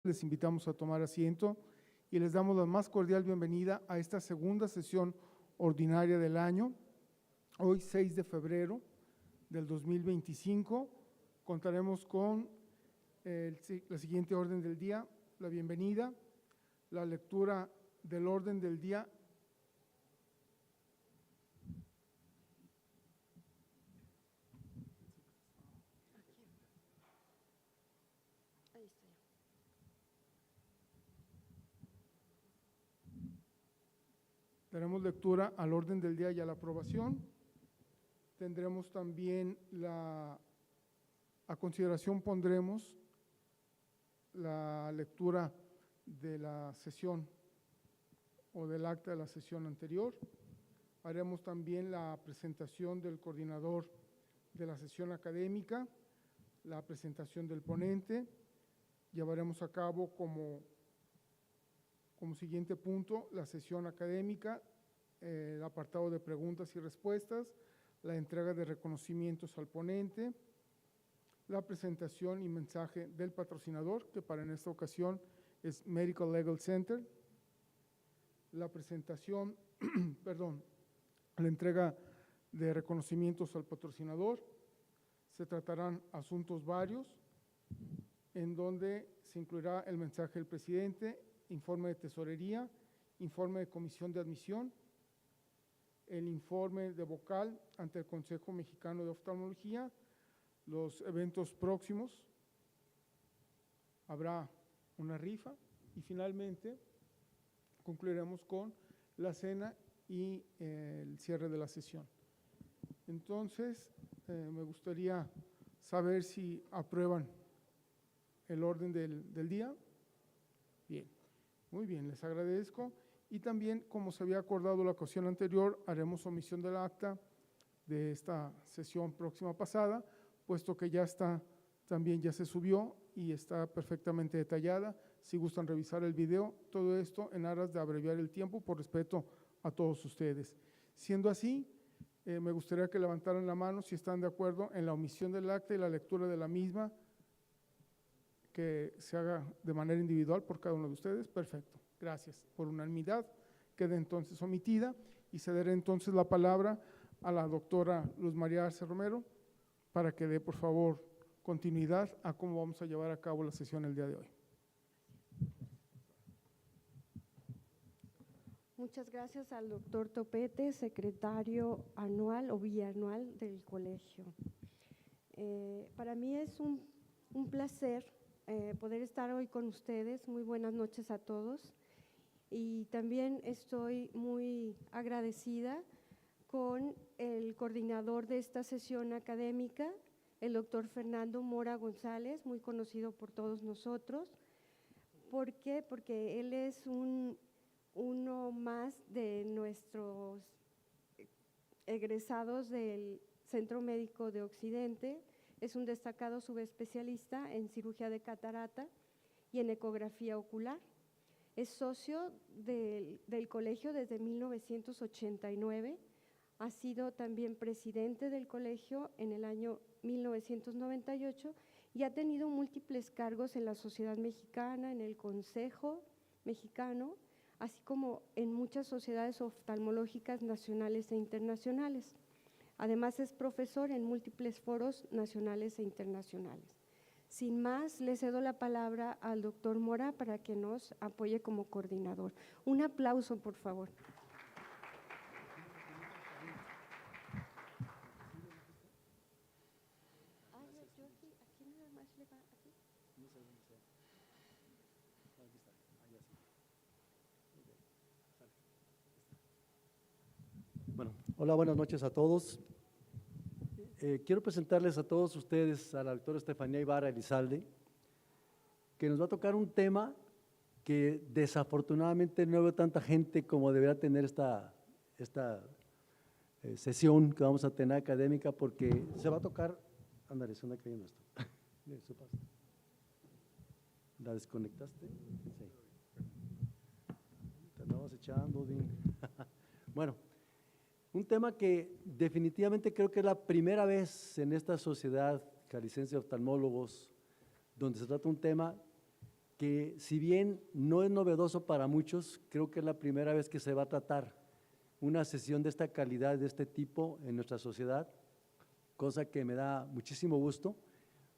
Les invitamos a tomar asiento y les damos la más cordial bienvenida a esta segunda sesión ordinaria del año. Hoy, 6 de febrero del 2025, contaremos con la siguiente orden del día: la bienvenida, la lectura del orden del día. Daremos lectura al orden del día y a la aprobación. Tendremos también a consideración pondremos la lectura de la sesión o del acta de la sesión anterior. Haremos también la presentación del coordinador de la sesión académica, la presentación del ponente. Llevaremos a cabo como siguiente punto la sesión académica, el apartado de preguntas y respuestas, la entrega de reconocimientos al ponente, la presentación y mensaje del patrocinador, que para en esta ocasión es Medical Legal Center, la presentación, la entrega de reconocimientos al patrocinador. Se tratarán asuntos varios, en donde se incluirá el mensaje del presidente, informe de tesorería, informe de comisión de admisión, el informe de vocal ante el Consejo Mexicano de Oftalmología, los eventos próximos, habrá una rifa y finalmente concluiremos con la cena y el cierre de la sesión. Entonces, me gustaría saber si aprueban el orden del día. Bien. Muy bien, les agradezco. Y también, como se había acordado la ocasión anterior, haremos omisión del acta de esta sesión próxima pasada, puesto que ya se subió y está perfectamente detallada. Si gustan revisar el video, todo esto en aras de abreviar el tiempo por respeto a todos ustedes. Siendo así, me gustaría que levantaran la mano si están de acuerdo en la omisión del acta y la lectura de la misma, que se haga de manera individual por cada uno de ustedes. Perfecto, gracias. Por unanimidad queda entonces omitida y cederé entonces la palabra a la doctora Luz María Arce Romero para que dé, por favor, continuidad a cómo vamos a llevar a cabo la sesión el día de hoy. Muchas gracias al doctor Topete, secretario anual o bianual del colegio. Para mí es un placer poder estar hoy con ustedes. Muy buenas noches a todos. Y también estoy muy agradecida con el coordinador de esta sesión académica, el doctor Fernando Mora González, muy conocido por todos nosotros. ¿Por qué? Porque él es uno más de nuestros egresados del Centro Médico de Occidente. Es un destacado subespecialista en cirugía de catarata y en ecografía ocular. Es socio del colegio desde 1989. Ha sido también presidente del colegio en el año 1998 y ha tenido múltiples cargos en la Sociedad Mexicana, en el Consejo Mexicano, así como en muchas sociedades oftalmológicas nacionales e internacionales. Además, es profesor en múltiples foros nacionales e internacionales. Sin más, le cedo la palabra al doctor Mora para que nos apoye como coordinador. Un aplauso, por favor. Bueno, hola, buenas noches a todos. Quiero presentarles a todos ustedes a la doctora Estefanía Ibarra Elizalde, que nos va a tocar un tema que desafortunadamente no veo tanta gente como debería tener esta sesión que vamos a tener académica, porque se va a tocar, ándale, se anda cayendo esto. ¿La desconectaste? Sí. Te andamos echando, bien. Bueno. Un tema que definitivamente creo que es la primera vez en esta sociedad jalisciense de oftalmólogos donde se trata un tema que si bien no es novedoso para muchos, creo que es la primera vez que se va a tratar una sesión de esta calidad, de este tipo en nuestra sociedad, cosa que me da muchísimo gusto,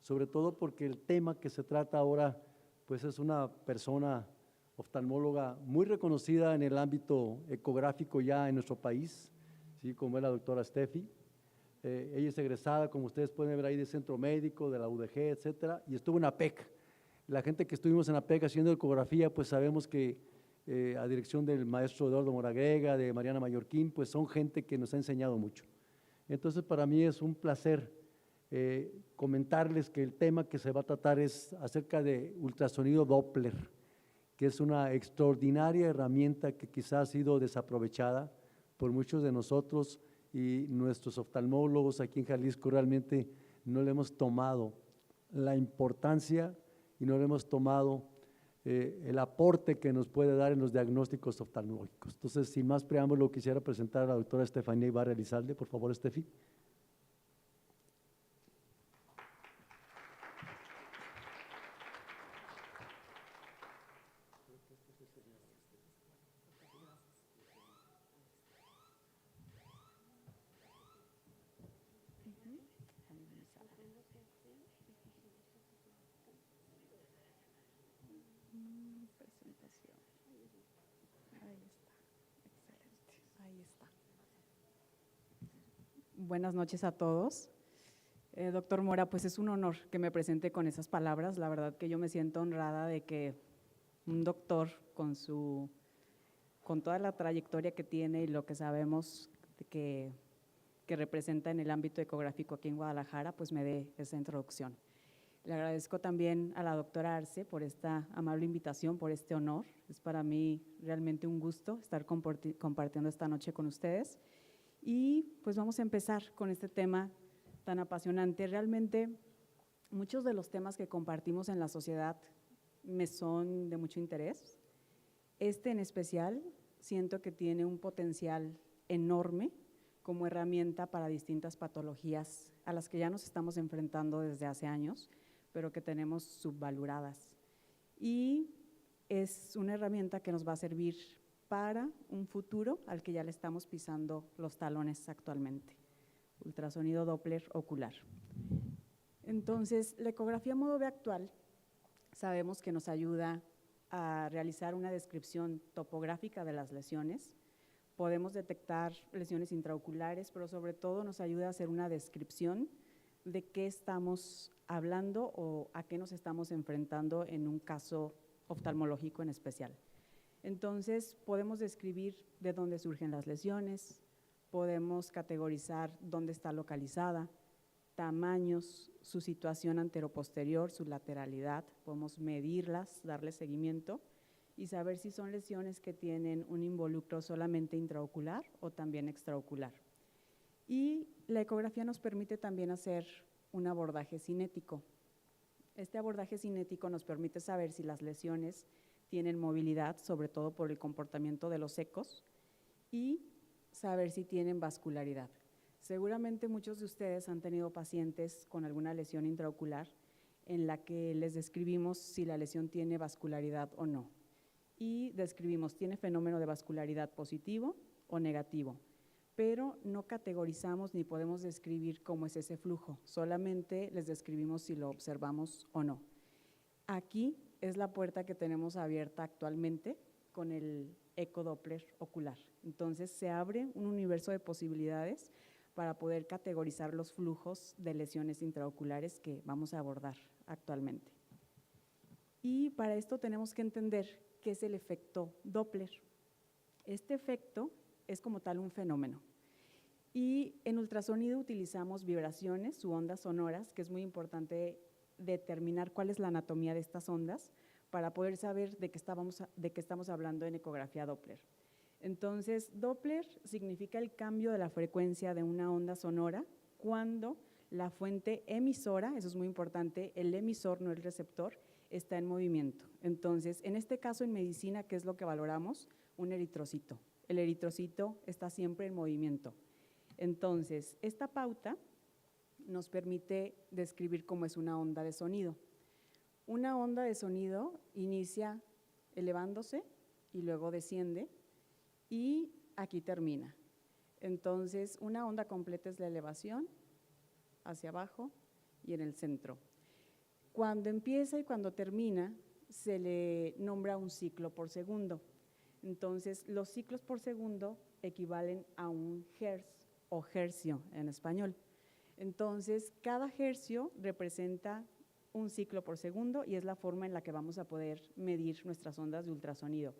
sobre todo porque el tema que se trata ahora, pues es una persona oftalmóloga muy reconocida en el ámbito ecográfico ya en nuestro país, ¿sí? Como es la doctora Steffi. Ella es egresada, como ustedes pueden ver ahí, de Centro Médico, de la UDG, etcétera, y estuvo en APEC. La gente que estuvimos en APEC haciendo ecografía, pues sabemos que a dirección del maestro Eduardo Moragrega, de Mariana Mallorquín, pues son gente que nos ha enseñado mucho. Entonces, para mí es un placer comentarles que el tema que se va a tratar es acerca de ultrasonido Doppler, que es una extraordinaria herramienta que quizás ha sido desaprovechada por muchos de nosotros y nuestros oftalmólogos aquí en Jalisco realmente no le hemos tomado la importancia y no le hemos tomado el aporte que nos puede dar en los diagnósticos oftalmológicos. Entonces, sin más preámbulo, quisiera presentar a la doctora Estefanía Ibarra Elizalde. Por favor, Estefi. Presentación. Ahí está. Excelente. Ahí está. Buenas noches a todos. Doctor Mora, pues es un honor que me presente con esas palabras. La verdad que yo me siento honrada de que un doctor con toda la trayectoria que tiene y lo que sabemos que representa en el ámbito ecográfico aquí en Guadalajara, pues me dé esa introducción. Le agradezco también a la doctora Arce por esta amable invitación, por este honor. Es para mí realmente un gusto estar compartiendo esta noche con ustedes. Y pues vamos a empezar con este tema tan apasionante. Realmente muchos de los temas que compartimos en la sociedad me son de mucho interés. Este en especial siento que tiene un potencial enorme como herramienta para distintas patologías a las que ya nos estamos enfrentando desde hace años, pero que tenemos subvaloradas. Y es una herramienta que nos va a servir para un futuro al que ya le estamos pisando los talones actualmente. Ultrasonido Doppler ocular. Entonces, la ecografía modo B actual sabemos que nos ayuda a realizar una descripción topográfica de las lesiones. Podemos detectar lesiones intraoculares, pero sobre todo nos ayuda a hacer una descripción de qué estamos hablando o a qué nos estamos enfrentando en un caso oftalmológico en especial. Entonces, podemos describir de dónde surgen las lesiones, podemos categorizar dónde está localizada, tamaños, su situación anteroposterior, su lateralidad, podemos medirlas, darle seguimiento y saber si son lesiones que tienen un involucro solamente intraocular o también extraocular. Y la ecografía nos permite también hacer un abordaje cinético. Este abordaje cinético nos permite saber si las lesiones tienen movilidad, sobre todo por el comportamiento de los ecos, y saber si tienen vascularidad. Seguramente muchos de ustedes han tenido pacientes con alguna lesión intraocular en la que les describimos si la lesión tiene vascularidad o no. Y describimos, ¿tiene fenómeno de vascularidad positivo o negativo? Pero no categorizamos ni podemos describir cómo es ese flujo, solamente les describimos si lo observamos o no. Aquí es la puerta que tenemos abierta actualmente con el ecodoppler ocular. Entonces se abre un universo de posibilidades para poder categorizar los flujos de lesiones intraoculares que vamos a abordar actualmente. Y para esto tenemos que entender qué es el efecto Doppler. Este efecto es como tal un fenómeno. Y en ultrasonido utilizamos vibraciones u ondas sonoras, que es muy importante determinar cuál es la anatomía de estas ondas para poder saber de qué estamos hablando en ecografía Doppler. Entonces, Doppler significa el cambio de la frecuencia de una onda sonora cuando la fuente emisora, eso es muy importante, el emisor, no el receptor, está en movimiento. Entonces, en este caso en medicina, ¿qué es lo que valoramos? Un eritrocito. El eritrocito está siempre en movimiento. Entonces, esta pauta nos permite describir cómo es una onda de sonido. Una onda de sonido inicia elevándose y luego desciende y aquí termina. Entonces, una onda completa es la elevación hacia abajo y en el centro. Cuando empieza y cuando termina, se le nombra un ciclo por segundo. Entonces, los ciclos por segundo equivalen a un hertz o hercio en español. Entonces, cada hercio representa un ciclo por segundo y es la forma en la que vamos a poder medir nuestras ondas de ultrasonido.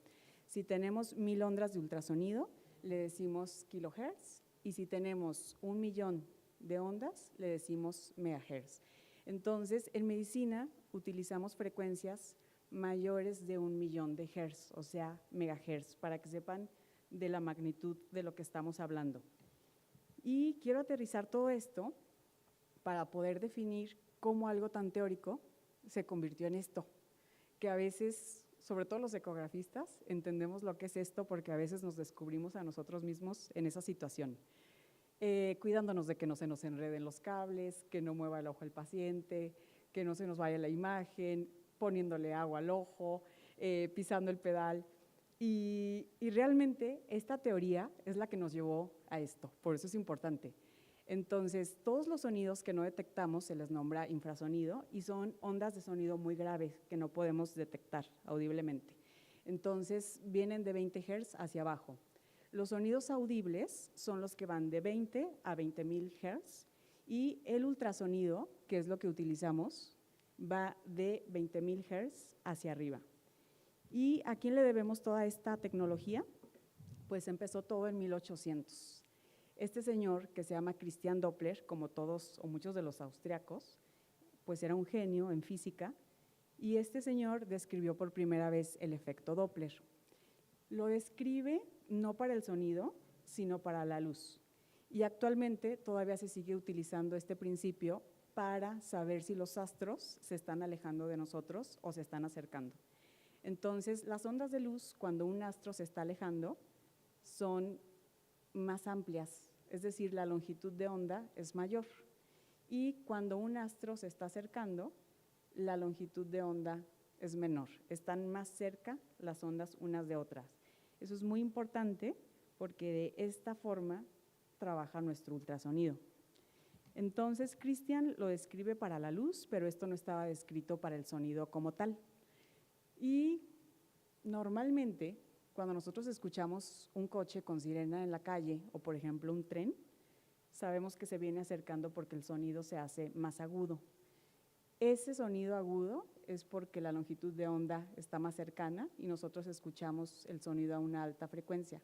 Si tenemos 1000 ondas de ultrasonido, le decimos kilohertz, y si tenemos 1.000.000 de ondas, le decimos megahertz. Entonces, en medicina utilizamos frecuencias mayores de 1.000.000 de hertz, o sea, megahertz, para que sepan de la magnitud de lo que estamos hablando. Y quiero aterrizar todo esto para poder definir cómo algo tan teórico se convirtió en esto, que a veces, sobre todo los ecografistas, entendemos lo que es esto porque a veces nos descubrimos a nosotros mismos en esa situación, cuidándonos de que no se nos enreden los cables, que no mueva el ojo el paciente, que no se nos vaya la imagen, poniéndole agua al ojo, pisando el pedal. Y realmente esta teoría es la que nos llevó a esto, por eso es importante. Entonces, todos los sonidos que no detectamos se les nombra infrasonido y son ondas de sonido muy graves que no podemos detectar audiblemente. Entonces, vienen de 20 Hz hacia abajo. Los sonidos audibles son los que van de 20 a 20.000 Hz y el ultrasonido, que es lo que utilizamos, va de 20.000 Hz hacia arriba. ¿Y a quién le debemos toda esta tecnología? Pues empezó todo en 1800. Este señor, que se llama Christian Doppler, como todos o muchos de los austriacos, pues era un genio en física, y este señor describió por primera vez el efecto Doppler. Lo describe no para el sonido, sino para la luz. Y actualmente todavía se sigue utilizando este principio para saber si los astros se están alejando de nosotros o se están acercando. Entonces, las ondas de luz, cuando un astro se está alejando, son más amplias, es decir, la longitud de onda es mayor. Y cuando un astro se está acercando, la longitud de onda es menor. Están más cerca las ondas unas de otras. Eso es muy importante porque de esta forma trabaja nuestro ultrasonido. Entonces, Christian lo describe para la luz, pero esto no estaba descrito para el sonido como tal. Y normalmente, cuando nosotros escuchamos un coche con sirena en la calle o, por ejemplo, un tren, sabemos que se viene acercando porque el sonido se hace más agudo. Ese sonido agudo es porque la longitud de onda está más cercana y nosotros escuchamos el sonido a una alta frecuencia.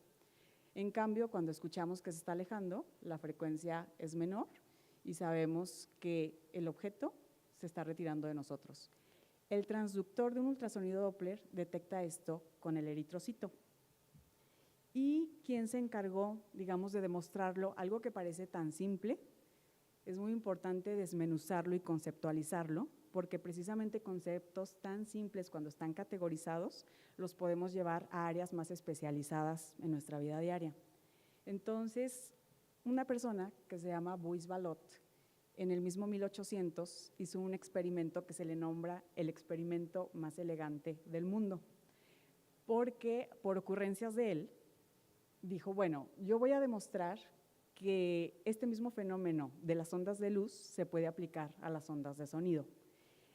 En cambio, cuando escuchamos que se está alejando, la frecuencia es menor y sabemos que el objeto se está retirando de nosotros. El transductor de un ultrasonido Doppler detecta esto con el eritrocito. ¿Y quién se encargó, digamos, de demostrarlo? Algo que parece tan simple, es muy importante desmenuzarlo y conceptualizarlo, porque precisamente conceptos tan simples, cuando están categorizados, los podemos llevar a áreas más especializadas en nuestra vida diaria. Entonces, una persona que se llama Buys Ballot, en el mismo 1800 hizo un experimento que se le nombra el experimento más elegante del mundo, porque por ocurrencias de él, dijo, bueno, yo voy a demostrar que este mismo fenómeno de las ondas de luz se puede aplicar a las ondas de sonido.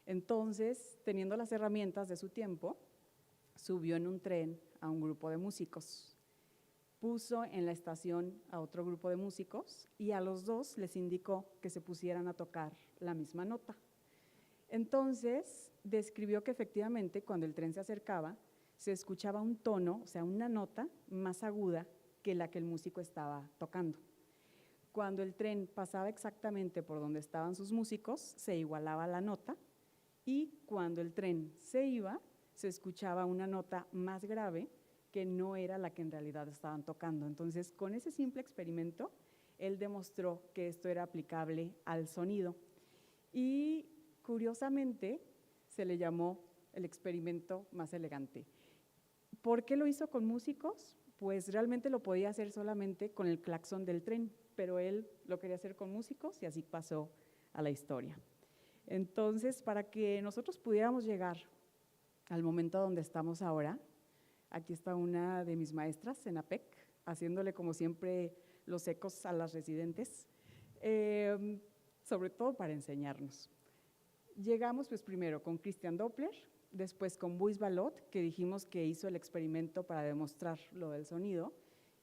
Entonces, teniendo las herramientas de su tiempo, subió en un tren a un grupo de músicos, puso en la estación a otro grupo de músicos y a los dos les indicó que se pusieran a tocar la misma nota. Entonces, describió que efectivamente cuando el tren se acercaba, se escuchaba un tono, o sea, una nota más aguda que la que el músico estaba tocando. Cuando el tren pasaba exactamente por donde estaban sus músicos, se igualaba la nota, y cuando el tren se iba, se escuchaba una nota más grave que no era la que en realidad estaban tocando. Entonces, con ese simple experimento, él demostró que esto era aplicable al sonido. Y curiosamente, se le llamó el experimento más elegante. ¿Por qué lo hizo con músicos? Pues realmente lo podía hacer solamente con el claxon del tren, pero él lo quería hacer con músicos y así pasó a la historia. Entonces, para que nosotros pudiéramos llegar al momento donde estamos ahora, aquí está una de mis maestras en APEC, haciéndole como siempre los ecos a las residentes, sobre todo para enseñarnos. Llegamos pues primero con Christian Doppler, después con Buys Ballot, que dijimos que hizo el experimento para demostrar lo del sonido,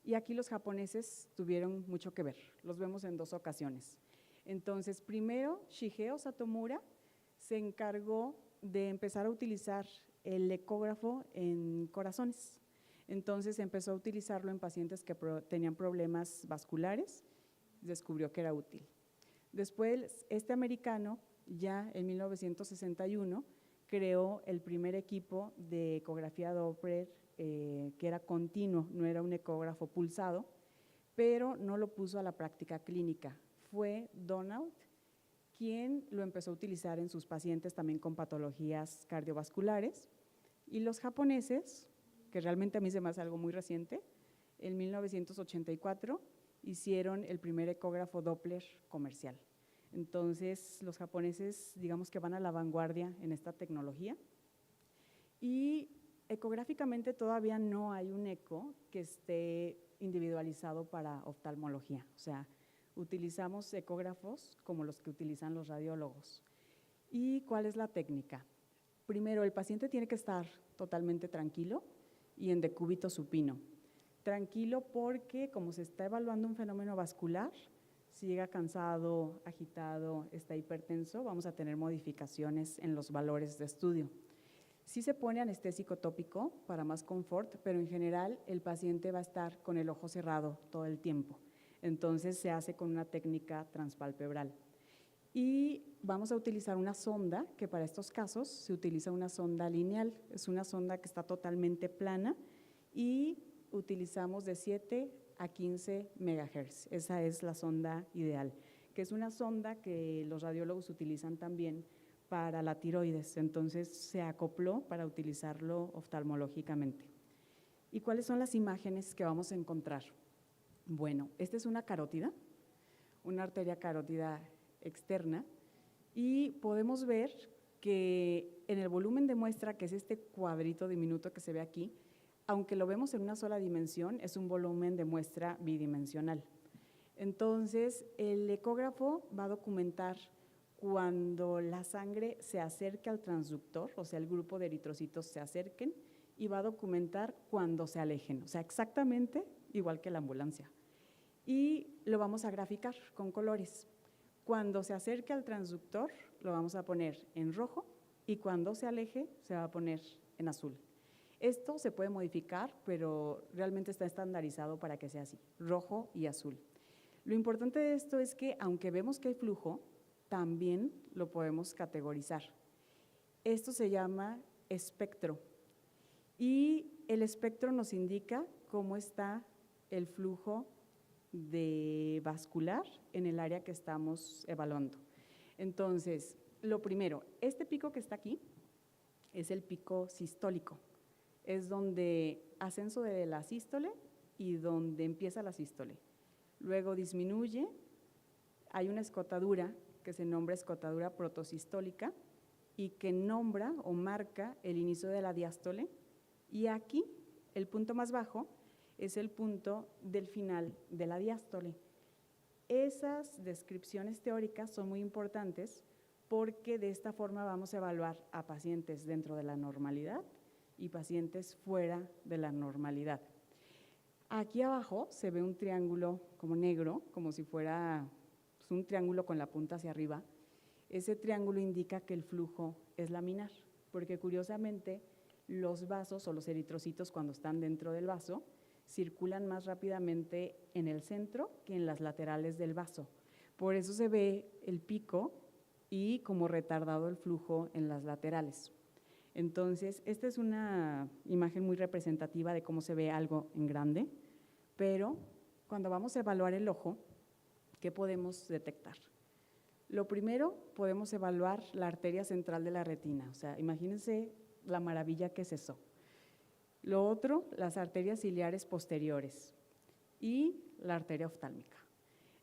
y aquí los japoneses tuvieron mucho que ver, los vemos en 2 ocasiones. Entonces, primero, Shigeo Satomura se encargó de empezar a utilizar el ecógrafo en corazones. Entonces, empezó a utilizarlo en pacientes que tenían problemas vasculares, descubrió que era útil. Después, este americano, ya en 1961, creó el primer equipo de ecografía Doppler que era continuo, no era un ecógrafo pulsado, pero no lo puso a la práctica clínica. Fue Donald quien lo empezó a utilizar en sus pacientes también con patologías cardiovasculares, y los japoneses, que realmente a mí se me hace algo muy reciente, en 1984 hicieron el primer ecógrafo Doppler comercial. Entonces, los japoneses, digamos que van a la vanguardia en esta tecnología, y ecográficamente todavía no hay un eco que esté individualizado para oftalmología, o sea, utilizamos ecógrafos como los que utilizan los radiólogos. ¿Y cuál es la técnica? Primero, el paciente tiene que estar totalmente tranquilo y en decúbito supino. Tranquilo porque como se está evaluando un fenómeno vascular, si llega cansado, agitado, está hipertenso, vamos a tener modificaciones en los valores de estudio. Sí se pone anestésico tópico para más confort, pero en general el paciente va a estar con el ojo cerrado todo el tiempo. Entonces se hace con una técnica transpalpebral. Y vamos a utilizar una sonda, que para estos casos se utiliza una sonda lineal. Es una sonda que está totalmente plana y utilizamos de 7 a 15 MHz. Esa es la sonda ideal, que es una sonda que los radiólogos utilizan también para la tiroides, entonces se acopló para utilizarlo oftalmológicamente. ¿Y cuáles son las imágenes que vamos a encontrar? Bueno, esta es una carótida, una arteria carótida externa, y podemos ver que en el volumen de muestra, que es este cuadrito diminuto que se ve aquí, aunque lo vemos en una sola dimensión, es un volumen de muestra bidimensional. Entonces, el ecógrafo va a documentar cuando la sangre se acerca al transductor, o sea, el grupo de eritrocitos se acerquen, y va a documentar cuando se alejen, o sea, exactamente igual que la ambulancia. Y lo vamos a graficar con colores. Cuando se acerque al transductor, lo vamos a poner en rojo, y cuando se aleje, se va a poner en azul. Esto se puede modificar, pero realmente está estandarizado para que sea así, rojo y azul. Lo importante de esto es que, aunque vemos que hay flujo, también lo podemos categorizar. Esto se llama espectro, y el espectro nos indica cómo está el flujo de vascular en el área que estamos evaluando. Entonces, lo primero, este pico que está aquí es el pico sistólico, es donde ascenso de la sístole y donde empieza la sístole. Luego disminuye, hay una escotadura que se nombra escotadura protosistólica y que nombra o marca el inicio de la diástole, y aquí el punto más bajo es el punto del final de la diástole. Esas descripciones teóricas son muy importantes porque de esta forma vamos a evaluar a pacientes dentro de la normalidad y pacientes fuera de la normalidad. Aquí abajo se ve un triángulo como negro, como si fuera un triángulo con la punta hacia arriba. Ese triángulo indica que el flujo es laminar, porque curiosamente los vasos o los eritrocitos, cuando están dentro del vaso, circulan más rápidamente en el centro que en las laterales del vaso. Por eso se ve el pico y como retardado el flujo en las laterales. Entonces, esta es una imagen muy representativa de cómo se ve algo en grande, pero cuando vamos a evaluar el ojo, ¿qué podemos detectar? Lo primero, podemos evaluar la arteria central de la retina, o sea, imagínense la maravilla que es eso. Lo otro, las arterias ciliares posteriores y la arteria oftálmica.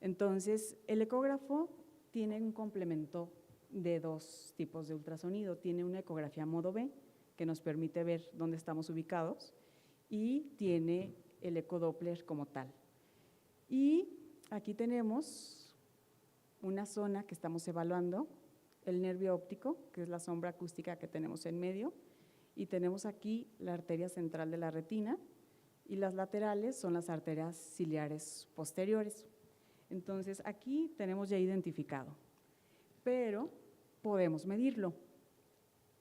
Entonces, el ecógrafo tiene un complemento de 2 tipos de ultrasonido. Tiene una ecografía modo B, que nos permite ver dónde estamos ubicados, y tiene el ecodoppler como tal. Y aquí tenemos una zona que estamos evaluando, el nervio óptico, que es la sombra acústica que tenemos en medio, y tenemos aquí la arteria central de la retina, y las laterales son las arterias ciliares posteriores. Entonces, aquí tenemos ya identificado, pero podemos medirlo.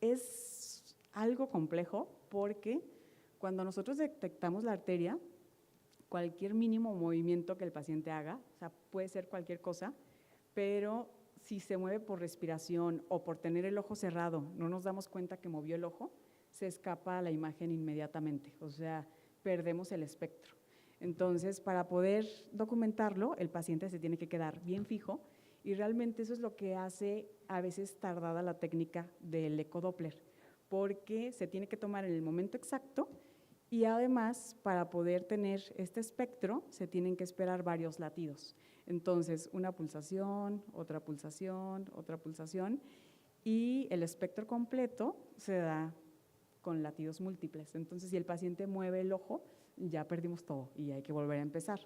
Es algo complejo porque cuando nosotros detectamos la arteria, cualquier mínimo movimiento que el paciente haga, o sea, puede ser cualquier cosa, pero si se mueve por respiración o por tener el ojo cerrado, no nos damos cuenta que movió el ojo, se escapa a la imagen inmediatamente, o sea, perdemos el espectro. Entonces, para poder documentarlo, el paciente se tiene que quedar bien fijo, y realmente eso es lo que hace a veces tardada la técnica del ecodoppler, porque se tiene que tomar en el momento exacto, y además, para poder tener este espectro, se tienen que esperar varios latidos. Entonces, una pulsación, otra pulsación, otra pulsación, y el espectro completo se da con latidos múltiples. Entonces, si el paciente mueve el ojo, ya perdimos todo y hay que volver a empezar.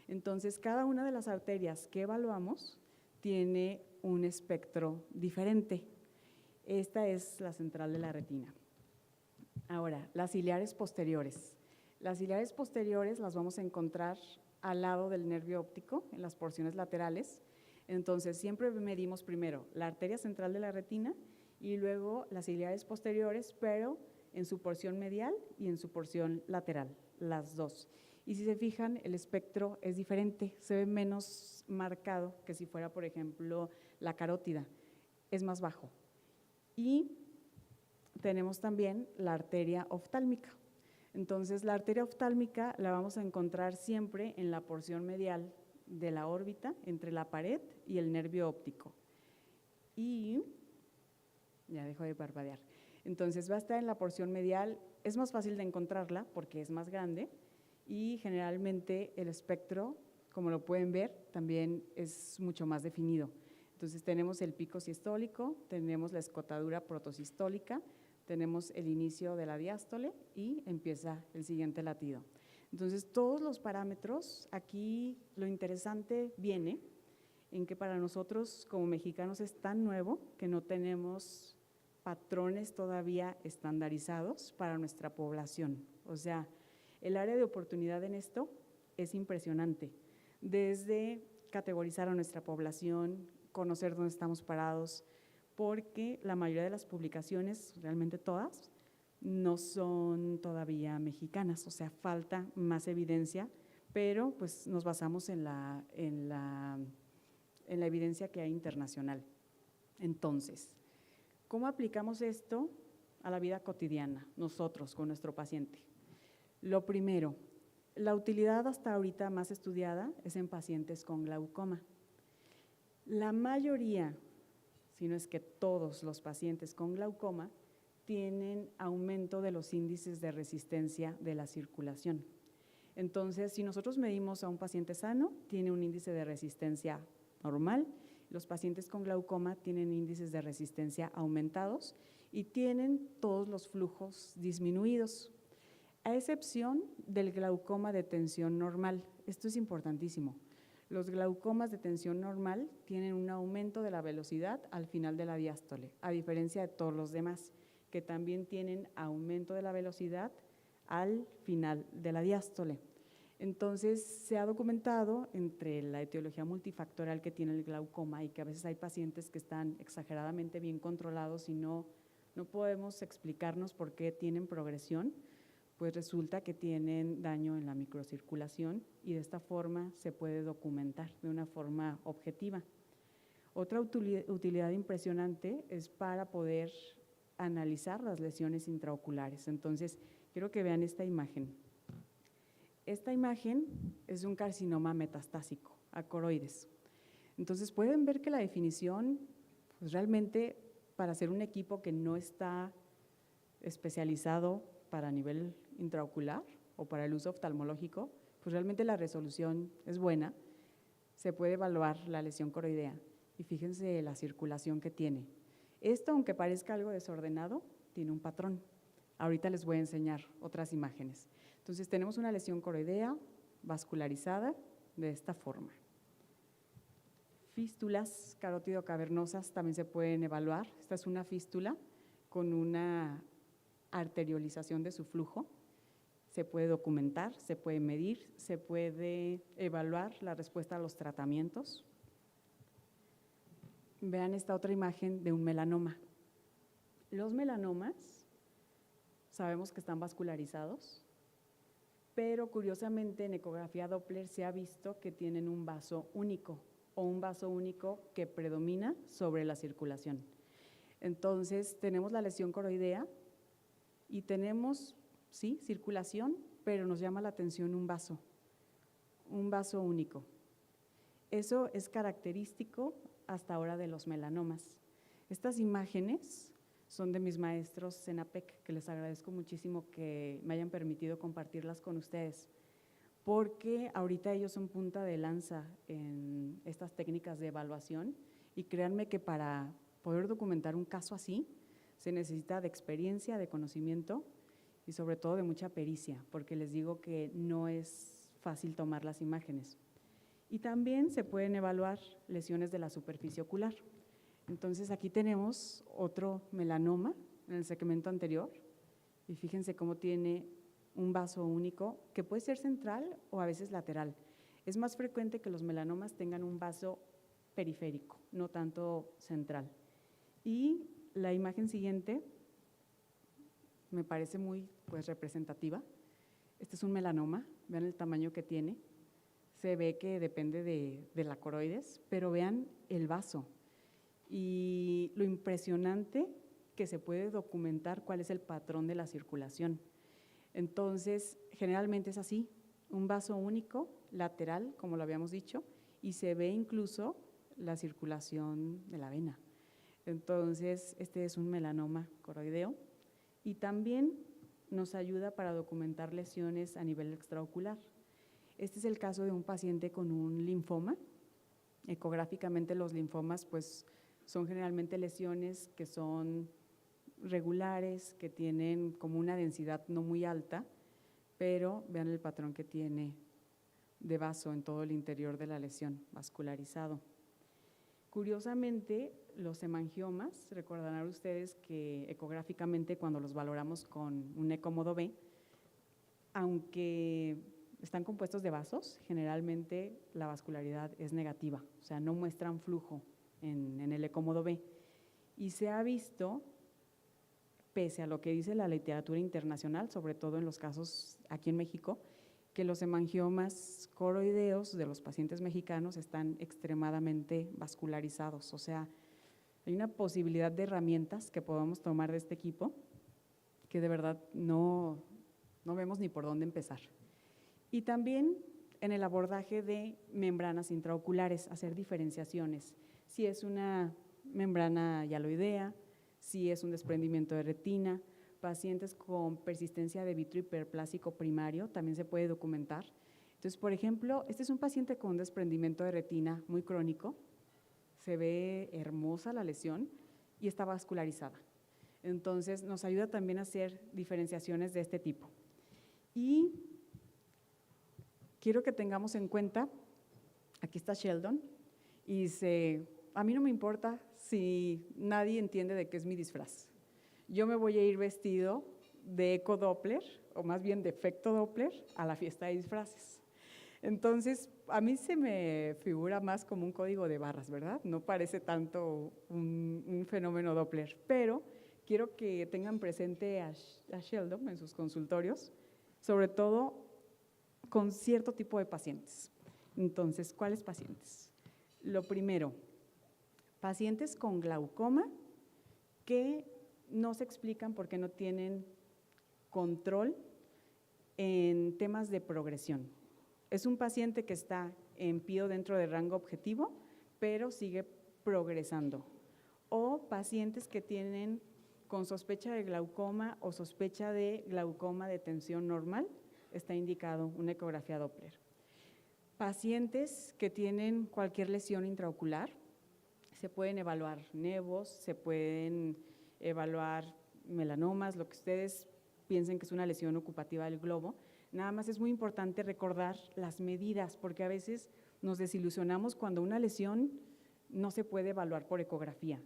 Entonces, cada una de las arterias que evaluamos tiene un espectro diferente. Esta es la central de la retina. Ahora, las ciliares posteriores. Las ciliares posteriores las vamos a encontrar al lado del nervio óptico, en las porciones laterales. Entonces, siempre medimos primero la arteria central de la retina y luego las ciliares posteriores, pero en su porción medial y en su porción lateral, las dos. Y si se fijan, el espectro es diferente, se ve menos marcado que si fuera, por ejemplo, la carótida, es más bajo. Y tenemos también la arteria oftálmica. Entonces, la arteria oftálmica la vamos a encontrar siempre en la porción medial de la órbita, entre la pared y el nervio óptico. Y ya dejo de parpadear. Entonces, va a estar en la porción medial, es más fácil de encontrarla porque es más grande, y generalmente el espectro, como lo pueden ver, también es mucho más definido. Entonces, tenemos el pico sistólico, tenemos la escotadura protosistólica, tenemos el inicio de la diástole y empieza el siguiente latido. Entonces, todos los parámetros, aquí lo interesante viene en que para nosotros como mexicanos es tan nuevo que no tenemos patrones todavía estandarizados para nuestra población. O sea, el área de oportunidad en esto es impresionante, desde categorizar a nuestra población, conocer dónde estamos parados, porque la mayoría de las publicaciones, realmente todas, no son todavía mexicanas, o sea, falta más evidencia, pero pues nos basamos en la evidencia que hay internacional. Entonces, ¿cómo aplicamos esto a la vida cotidiana, nosotros con nuestro paciente? Lo primero, la utilidad hasta ahorita más estudiada es en pacientes con glaucoma. La mayoría, si no es que todos los pacientes con glaucoma, tienen aumento de los índices de resistencia de la circulación. Entonces, si nosotros medimos a un paciente sano, tiene un índice de resistencia normal. Los pacientes con glaucoma tienen índices de resistencia aumentados y tienen todos los flujos disminuidos, a excepción del glaucoma de tensión normal. Esto es importantísimo. Los glaucomas de tensión normal tienen un aumento de la velocidad al final de la diástole, a diferencia de todos los demás, que también tienen aumento de la velocidad al final de la diástole. Entonces, se ha documentado entre la etiología multifactorial que tiene el glaucoma y que a veces hay pacientes que están exageradamente bien controlados y no podemos explicarnos por qué tienen progresión, pues resulta que tienen daño en la microcirculación y de esta forma se puede documentar de una forma objetiva. Otra utilidad impresionante es para poder analizar las lesiones intraoculares. Entonces, quiero que vean esta imagen. Esta imagen es un carcinoma metastásico, a coroides. Entonces, pueden ver que la definición, pues realmente, para ser un equipo que no está especializado para nivel intraocular o para el uso oftalmológico, pues realmente la resolución es buena, se puede evaluar la lesión coroidea. y fíjense la circulación que tiene. Esto, aunque parezca algo desordenado, tiene un patrón. Ahorita les voy a enseñar otras imágenes. Entonces, tenemos una lesión coroidea vascularizada de esta forma. Fístulas carótido-cavernosas también se pueden evaluar. Esta es una fístula con una arteriolización de su flujo. Se puede documentar, se puede medir, se puede evaluar la respuesta a los tratamientos. Vean esta otra imagen de un melanoma. Los melanomas sabemos que están vascularizados, pero curiosamente en ecografía Doppler se ha visto que tienen un vaso único o un vaso único que predomina sobre la circulación. Entonces tenemos la lesión coroidea y tenemos, sí, circulación, pero nos llama la atención un vaso único. Eso es característico hasta ahora de los melanomas. Estas imágenes son de mis maestros Senapec, que les agradezco muchísimo que me hayan permitido compartirlas con ustedes, porque ahorita ellos son punta de lanza en estas técnicas de evaluación y créanme que para poder documentar un caso así se necesita de experiencia, de conocimiento y sobre todo de mucha pericia, porque les digo que no es fácil tomar las imágenes. Y también se pueden evaluar lesiones de la superficie ocular. Entonces aquí tenemos otro melanoma en el segmento anterior y fíjense cómo tiene un vaso único que puede ser central o a veces lateral. Es más frecuente que los melanomas tengan un vaso periférico, no tanto central. Y la imagen siguiente me parece muy representativa. Este es un melanoma, vean el tamaño que tiene. Se ve que depende de la coroides, pero vean el vaso y lo impresionante que se puede documentar cuál es el patrón de la circulación. Entonces, generalmente es así, un vaso único, lateral, como lo habíamos dicho, y se ve incluso la circulación de la vena. Entonces, este es un melanoma coroideo y también nos ayuda para documentar lesiones a nivel extraocular. Este es el caso de un paciente con un linfoma. Ecográficamente los linfomas pues son generalmente lesiones que son regulares, que tienen como una densidad no muy alta, pero vean el patrón que tiene de vaso en todo el interior de la lesión, vascularizado. Curiosamente, los hemangiomas, recordarán ustedes que ecográficamente cuando los valoramos con un ecomodo B, aunque están compuestos de vasos, generalmente la vascularidad es negativa, o sea, no muestran flujo en el ecomodo B. Y se ha visto, pese a lo que dice la literatura internacional, sobre todo en los casos aquí en México, que los hemangiomas coroideos de los pacientes mexicanos están extremadamente vascularizados, o sea, hay una posibilidad de herramientas que podamos tomar de este equipo que de verdad no vemos ni por dónde empezar. Y también en el abordaje de membranas intraoculares, hacer diferenciaciones, si es una membrana hialoidea, si es un desprendimiento de retina, pacientes con persistencia de vitro hiperplásico primario, también se puede documentar. Entonces, por ejemplo, este es un paciente con desprendimiento de retina muy crónico, se ve hermosa la lesión y está vascularizada. Entonces, nos ayuda también a hacer diferenciaciones de este tipo. Y quiero que tengamos en cuenta, aquí está Sheldon, y dice, a mí no me importa si nadie entiende de qué es mi disfraz. Yo me voy a ir vestido de eco Doppler, o más bien de efecto Doppler, a la fiesta de disfraces. Entonces, a mí se me figura más como un código de barras, ¿verdad? No parece tanto un fenómeno Doppler, pero quiero que tengan presente a Sheldon en sus consultorios, sobre todo con cierto tipo de pacientes. Entonces, ¿cuáles pacientes? Lo primero, pacientes con glaucoma que no se explican porque no tienen control en temas de progresión. Es un paciente que está en PIO dentro del rango objetivo, pero sigue progresando. O pacientes que tienen con sospecha de glaucoma o sospecha de glaucoma de tensión normal, está indicado una ecografía Doppler. Pacientes que tienen cualquier lesión intraocular, Se pueden evaluar nevos, se pueden evaluar melanomas, lo que ustedes piensen que es una lesión ocupativa del globo. Nada más es muy importante recordar las medidas, porque a veces nos desilusionamos cuando una lesión no se puede evaluar por ecografía.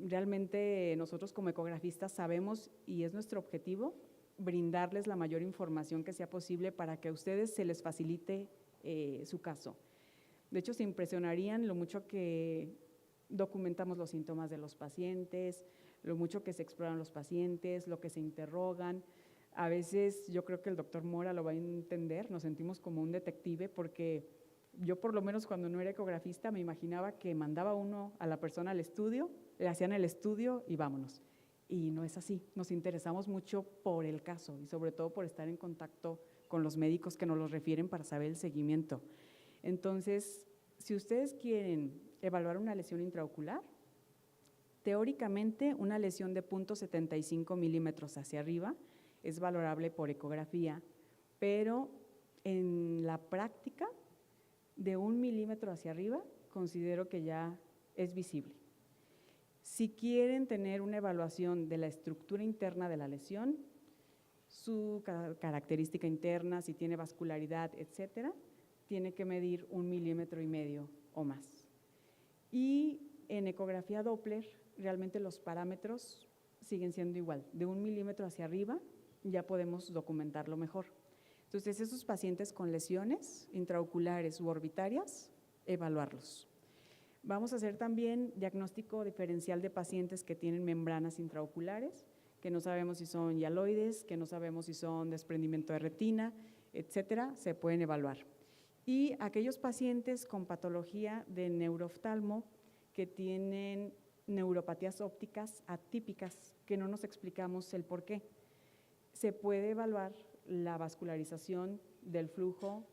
Realmente nosotros como ecografistas sabemos, y es nuestro objetivo, brindarles la mayor información que sea posible para que a ustedes se les facilite su caso. De hecho, se impresionarían lo mucho que documentamos los síntomas de los pacientes, lo mucho que se exploran los pacientes, lo que se interrogan. A veces yo creo que el doctor Mora lo va a entender, nos sentimos como un detective, porque yo por lo menos cuando no era ecografista me imaginaba que mandaba uno a la persona al estudio, le hacían el estudio y vámonos. Y no es así, nos interesamos mucho por el caso y sobre todo por estar en contacto con los médicos que nos los refieren para saber el seguimiento. Entonces, si ustedes quieren evaluar una lesión intraocular, teóricamente una lesión de 0.75 milímetros hacia arriba es valorable por ecografía, pero en la práctica de 1 milímetro hacia arriba considero que ya es visible. Si quieren tener una evaluación de la estructura interna de la lesión, su característica interna, si tiene vascularidad, etcétera, tiene que medir 1,5 milímetros o más. Y en ecografía Doppler, realmente los parámetros siguen siendo igual, de 1 milímetro hacia arriba ya podemos documentarlo mejor. Entonces, esos pacientes con lesiones intraoculares u orbitarias, evaluarlos. Vamos a hacer también diagnóstico diferencial de pacientes que tienen membranas intraoculares, que no sabemos si son hialoides, que no sabemos si son desprendimiento de retina, etcétera, se pueden evaluar. Y aquellos pacientes con patología de neurooftalmo que tienen neuropatías ópticas atípicas, que no nos explicamos el por qué, se puede evaluar la vascularización del flujo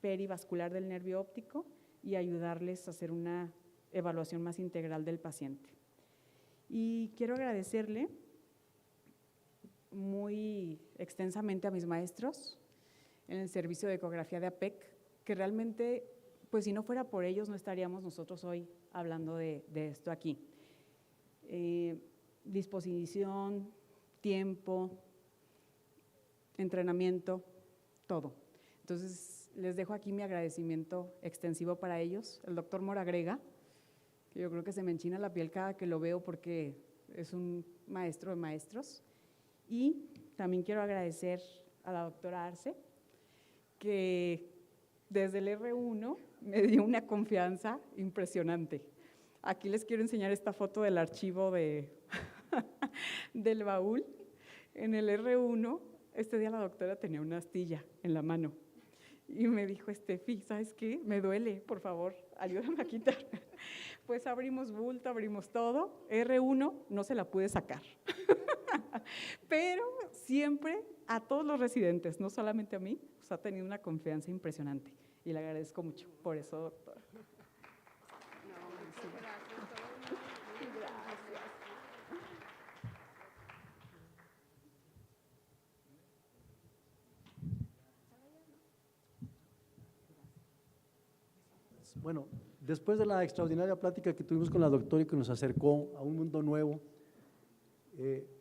perivascular del nervio óptico y ayudarles a hacer una evaluación más integral del paciente. Y quiero agradecerle muy extensamente a mis maestros en el servicio de ecografía de APEC, que realmente, pues si no fuera por ellos, no estaríamos nosotros hoy hablando de esto aquí. Disposición, tiempo, entrenamiento, todo. Entonces, les dejo aquí mi agradecimiento extensivo para ellos. El doctor Mora agrega, que yo creo que se me enchina la piel cada que lo veo porque es un maestro de maestros. Y también quiero agradecer a la doctora Arce, que desde el R1 me dio una confianza impresionante. Aquí les quiero enseñar esta foto del archivo del baúl. En el R1, este día la doctora tenía una astilla en la mano y me dijo, Estefi, ¿sabes qué? Me duele, por favor, ayúdame a quitar. Pues abrimos bulto, abrimos todo, R1 no se la pude sacar. Pero siempre a todos los residentes, no solamente a mí, pues ha tenido una confianza impresionante y le agradezco mucho por eso, doctora. Bueno, después de la extraordinaria plática que tuvimos con la doctora y que nos acercó a un mundo nuevo,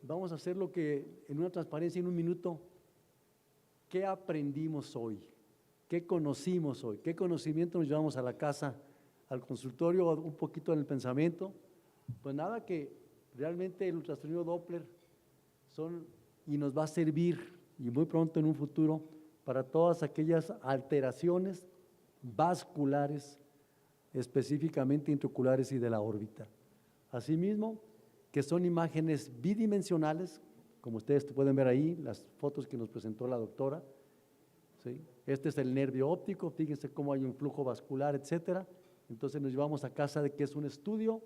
vamos a hacer lo que en una transparencia, en un minuto, ¿qué aprendimos hoy? ¿Qué conocimos hoy? ¿Qué conocimiento nos llevamos a la casa, al consultorio, un poquito en el pensamiento? Pues nada, que realmente el ultrasonido Doppler y nos va a servir, y muy pronto en un futuro, para todas aquellas alteraciones vasculares, específicamente intraoculares y de la órbita. Asimismo, que son imágenes bidimensionales, como ustedes pueden ver ahí, las fotos que nos presentó la doctora, ¿sí? Este es el nervio óptico, fíjense cómo hay un flujo vascular, etcétera. Entonces nos llevamos a casa de que es un estudio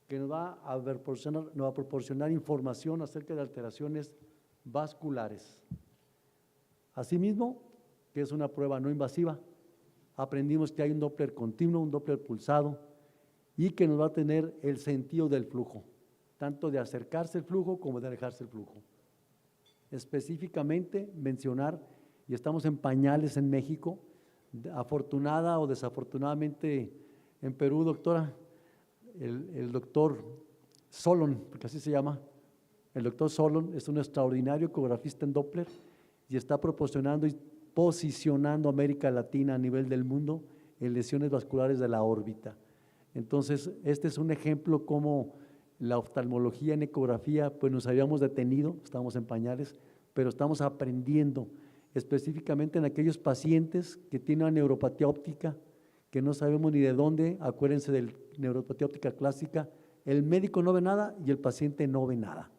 que nos va a proporcionar información acerca de alteraciones vasculares. Asimismo, que es una prueba no invasiva, aprendimos que hay un Doppler continuo, un Doppler pulsado y que nos va a tener el sentido del flujo, tanto de acercarse el flujo como de alejarse el flujo. Específicamente mencionar, y estamos en pañales en México, afortunada o desafortunadamente en Perú, doctora, el doctor Solon, porque así se llama. El doctor Solon es un extraordinario ecografista en Doppler y está proporcionando y posicionando a América Latina a nivel del mundo en lesiones vasculares de la órbita. Entonces, este es un ejemplo como la oftalmología en ecografía, pues nos habíamos detenido, estábamos en pañales, pero estamos aprendiendo, específicamente en aquellos pacientes que tienen una neuropatía óptica, que no sabemos ni de dónde. Acuérdense de la neuropatía óptica clásica, el médico no ve nada y el paciente no ve nada.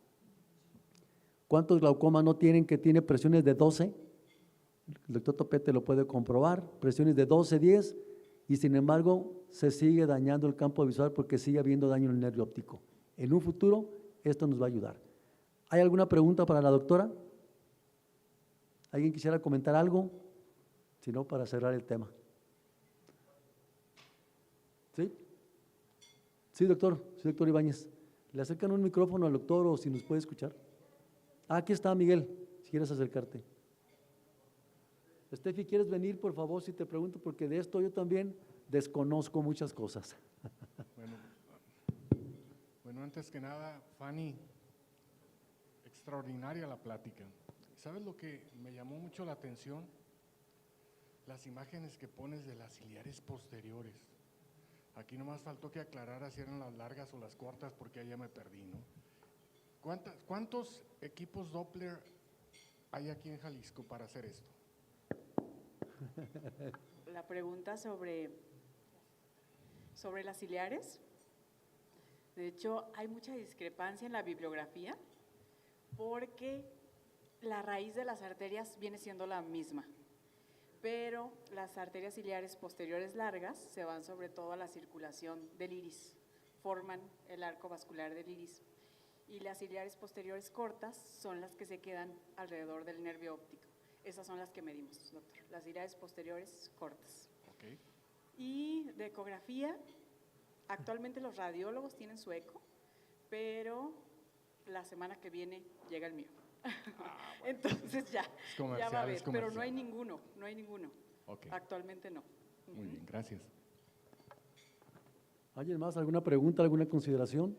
¿Cuántos glaucomas no tienen que tiene presiones de 12? El doctor Topete lo puede comprobar, presiones de 12, 10, y sin embargo se sigue dañando el campo visual porque sigue habiendo daño en el nervio óptico. En un futuro esto nos va a ayudar. ¿Hay alguna pregunta para la doctora? ¿Alguien quisiera comentar algo? Si no, para cerrar el tema. ¿Sí? Sí, doctor Ibáñez. ¿Le acercan un micrófono al doctor o si nos puede escuchar? Ah, aquí está Miguel, si quieres acercarte. Estefi, ¿quieres venir, por favor, si te pregunto? Porque de esto yo también desconozco muchas cosas. Bueno, antes que nada, Fanny, extraordinaria la plática. ¿Sabes lo que me llamó mucho la atención? Las imágenes que pones de las ciliares posteriores. Aquí nomás faltó que aclarara si eran las largas o las cortas, porque ahí ya me perdí, ¿no? ¿Cuántos equipos Doppler hay aquí en Jalisco para hacer esto? La pregunta sobre las ciliares. De hecho, hay mucha discrepancia en la bibliografía porque la raíz de las arterias viene siendo la misma, pero las arterias ciliares posteriores largas se van sobre todo a la circulación del iris, forman el arco vascular del iris, y las ciliares posteriores cortas son las que se quedan alrededor del nervio óptico. Esas son las que medimos, doctor, las ciliares posteriores cortas. Okay. Y de ecografía, actualmente los radiólogos tienen su eco, pero la semana que viene llega el mío. Bueno. Entonces ya va a haber, pero no hay ninguno. Okay. Actualmente no. Muy bien, gracias. ¿Alguien más? ¿Alguna pregunta, alguna consideración?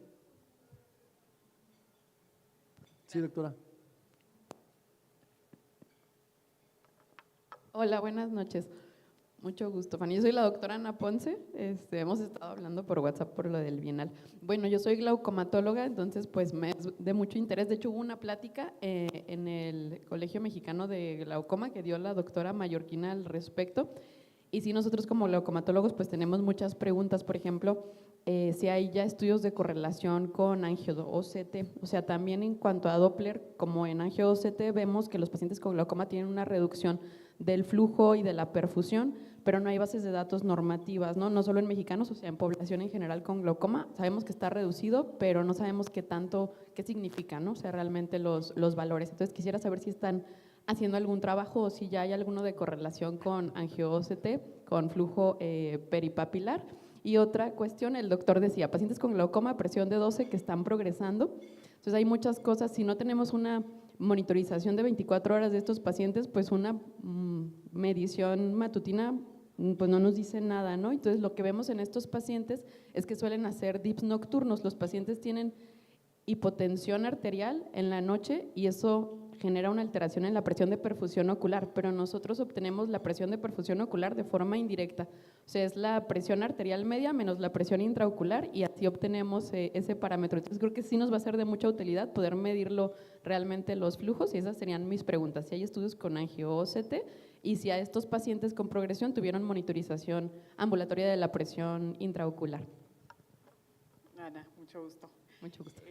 Sí, doctora. Hola, buenas noches. Mucho gusto, Fanny. Yo soy la doctora Ana Ponce. Hemos estado hablando por WhatsApp por lo del bienal. Bueno, yo soy glaucomatóloga, entonces pues me es de mucho interés. De hecho, hubo una plática en el Colegio Mexicano de Glaucoma que dio la doctora mallorquina al respecto. Y sí, nosotros como glaucomatólogos pues tenemos muchas preguntas. Por ejemplo, si hay ya estudios de correlación con angio-OCT. O sea, también en cuanto a Doppler, como en angio-OCT, vemos que los pacientes con glaucoma tienen una reducción del flujo y de la perfusión, pero no hay bases de datos normativas, ¿no? No solo en mexicanos, o sea, en población en general con glaucoma. Sabemos que está reducido, pero no sabemos qué significa, ¿no? O sea, realmente los valores. Entonces, quisiera saber si están haciendo algún trabajo o si ya hay alguno de correlación con angio-OCT, con flujo peripapilar. Y otra cuestión, el doctor decía, pacientes con glaucoma, presión de 12 que están progresando. Entonces, hay muchas cosas. Si no tenemos una monitorización de 24 horas de estos pacientes, pues una medición matutina pues no nos dice nada, ¿no? Entonces, lo que vemos en estos pacientes es que suelen hacer dips nocturnos. Los pacientes tienen hipotensión arterial en la noche y eso genera una alteración en la presión de perfusión ocular, pero nosotros obtenemos la presión de perfusión ocular de forma indirecta. O sea, es la presión arterial media menos la presión intraocular y así obtenemos ese parámetro. Entonces, creo que sí nos va a ser de mucha utilidad poder medirlo realmente los flujos y esas serían mis preguntas. Si hay estudios con angio-OCT y si a estos pacientes con progresión tuvieron monitorización ambulatoria de la presión intraocular. Ana, mucho gusto. Mucho gusto.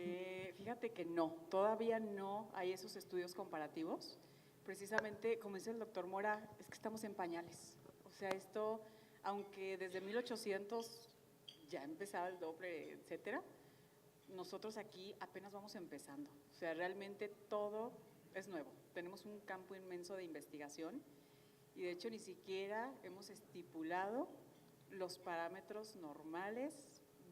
Fíjate que no, todavía no hay esos estudios comparativos. Precisamente, como dice el doctor Mora, es que estamos en pañales. O sea, esto, aunque desde 1800 ya empezaba el Doppler, etcétera, nosotros aquí apenas vamos empezando. O sea, realmente todo es nuevo. Tenemos un campo inmenso de investigación y de hecho ni siquiera hemos estipulado los parámetros normales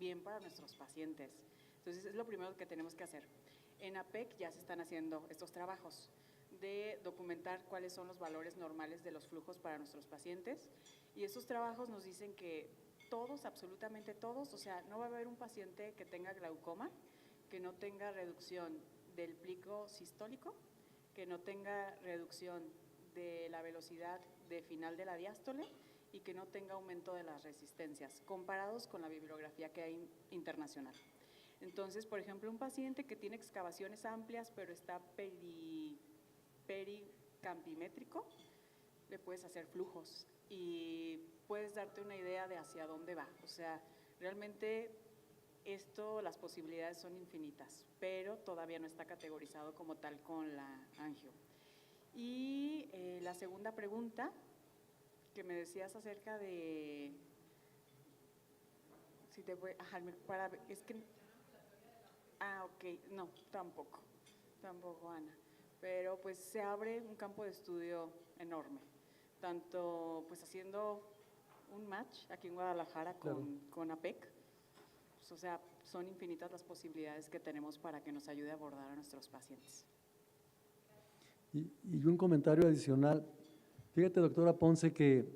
bien para nuestros pacientes. Entonces, es lo primero que tenemos que hacer. En APEC ya se están haciendo estos trabajos de documentar cuáles son los valores normales de los flujos para nuestros pacientes y estos trabajos nos dicen que todos, absolutamente todos, o sea, no va a haber un paciente que tenga glaucoma, que no tenga reducción del plico sistólico, que no tenga reducción de la velocidad de final de la diástole y que no tenga aumento de las resistencias, comparados con la bibliografía que hay internacional. Entonces, por ejemplo, un paciente que tiene excavaciones amplias, pero está pericampimétrico, le puedes hacer flujos y puedes darte una idea de hacia dónde va. O sea, realmente las posibilidades son infinitas, pero todavía no está categorizado como tal con la angio. Y la segunda pregunta que me decías acerca de… Si te voy, ajá, es que… ok, no, tampoco, Ana. Pero pues se abre un campo de estudio enorme, tanto pues haciendo un match aquí en Guadalajara con APEC, pues, o sea, son infinitas las posibilidades que tenemos para que nos ayude a abordar a nuestros pacientes. Y un comentario adicional. Fíjate, doctora Ponce, que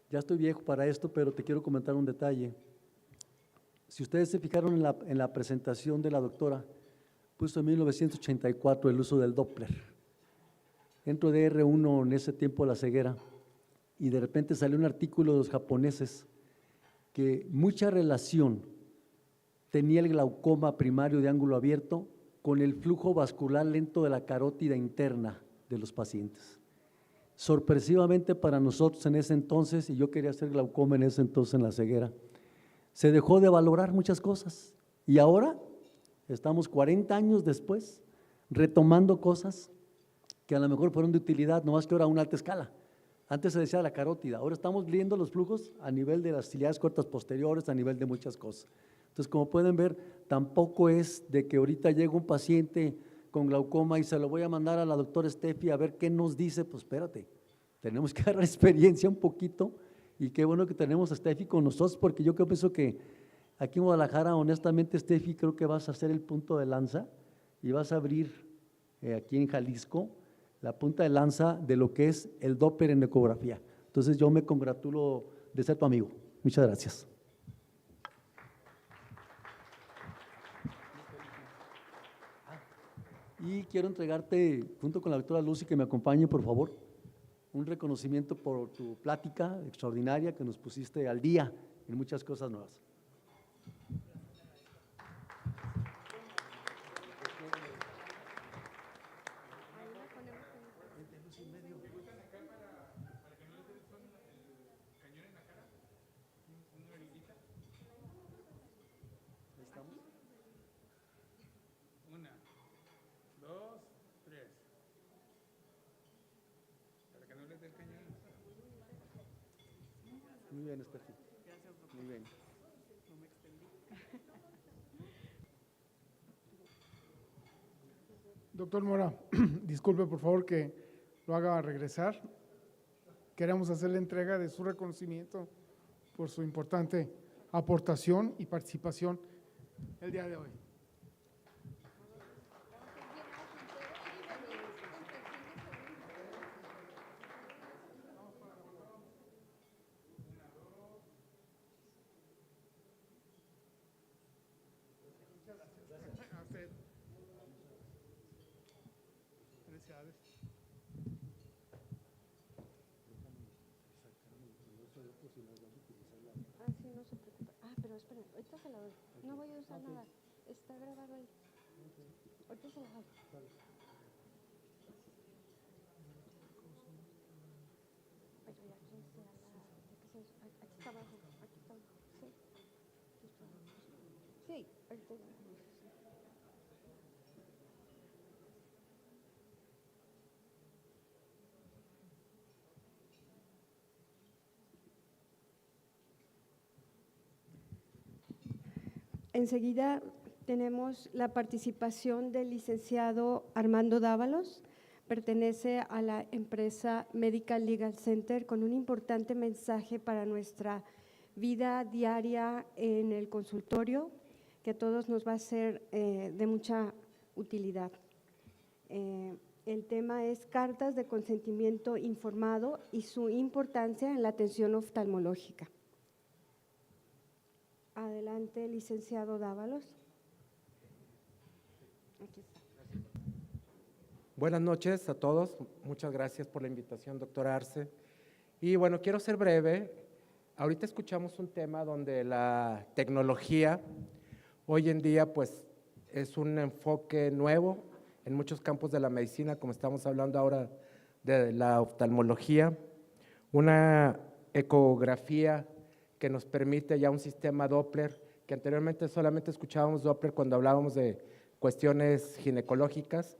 ya estoy viejo para esto, pero te quiero comentar un detalle. Si ustedes se fijaron en la presentación de la doctora, puso en 1984 el uso del Doppler. Dentro de R1 en ese tiempo la ceguera, y de repente salió un artículo de los japoneses que mucha relación tenía el glaucoma primario de ángulo abierto con el flujo vascular lento de la carótida interna de los pacientes. Sorpresivamente para nosotros en ese entonces, y yo quería hacer glaucoma en ese entonces en la ceguera, se dejó de valorar muchas cosas y ahora estamos 40 años después retomando cosas que a lo mejor fueron de utilidad, no más que ahora a una alta escala. Antes se decía la carótida, ahora estamos viendo los flujos a nivel de las ciliares cortas posteriores, a nivel de muchas cosas. Entonces, como pueden ver, tampoco es de que ahorita llega un paciente con glaucoma y se lo voy a mandar a la doctora Steffi a ver qué nos dice. Pues espérate, tenemos que agarrar experiencia un poquito, y qué bueno que tenemos a Steffi con nosotros, porque yo pienso que aquí en Guadalajara, honestamente, Steffi, creo que vas a ser el punto de lanza y vas a abrir aquí en Jalisco la punta de lanza de lo que es el Doppler en ecografía. Entonces, yo me congratulo de ser tu amigo. Muchas gracias. Y quiero entregarte, junto con la doctora Lucy, que me acompañe, por favor, un reconocimiento por tu plática extraordinaria que nos pusiste al día en muchas cosas nuevas. Una, dos, tres. Para que no les dé el cañón. Muy bien, Steffi. Muy bien. Doctor Mora, disculpe por favor que lo haga regresar. Queremos hacer la entrega de su reconocimiento por su importante aportación y participación el día de hoy. A usted. Felicidades. Ah, sí, no se preocupe. Ah, pero espera, ahorita se la doy. No voy a usar nada. Está grabado ahí. Ahorita se la doy. Pero ya que sea aquí está abajo, aquí está abajo. Sí. Aquí está abajo. Sí, ahorita ya. Enseguida tenemos la participación del licenciado Armando Dávalos, pertenece a la empresa Medical Legal Center, con un importante mensaje para nuestra vida diaria en el consultorio, que a todos nos va a ser de mucha utilidad. El tema es cartas de consentimiento informado y su importancia en la atención oftalmológica. Adelante, licenciado Dávalos. Aquí está. Buenas noches a todos. Muchas gracias por la invitación, doctora Arce. Y bueno, quiero ser breve. Ahorita escuchamos un tema donde la tecnología hoy en día pues es un enfoque nuevo en muchos campos de la medicina, como estamos hablando ahora de la oftalmología, una ecografía que nos permite ya un sistema Doppler, que anteriormente solamente escuchábamos Doppler cuando hablábamos de cuestiones ginecológicas.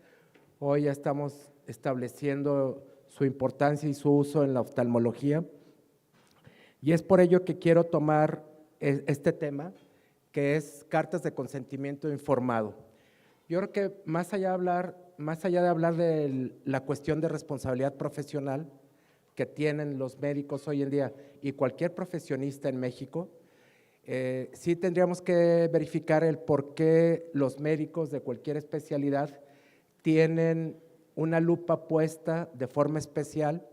Hoy ya estamos estableciendo su importancia y su uso en la oftalmología. Y es por ello que quiero tomar este tema, que es cartas de consentimiento informado. Yo creo que más allá de hablar de la cuestión de responsabilidad profesional que tienen los médicos hoy en día y cualquier profesionista en México, sí tendríamos que verificar el por qué los médicos de cualquier especialidad tienen una lupa puesta de forma especial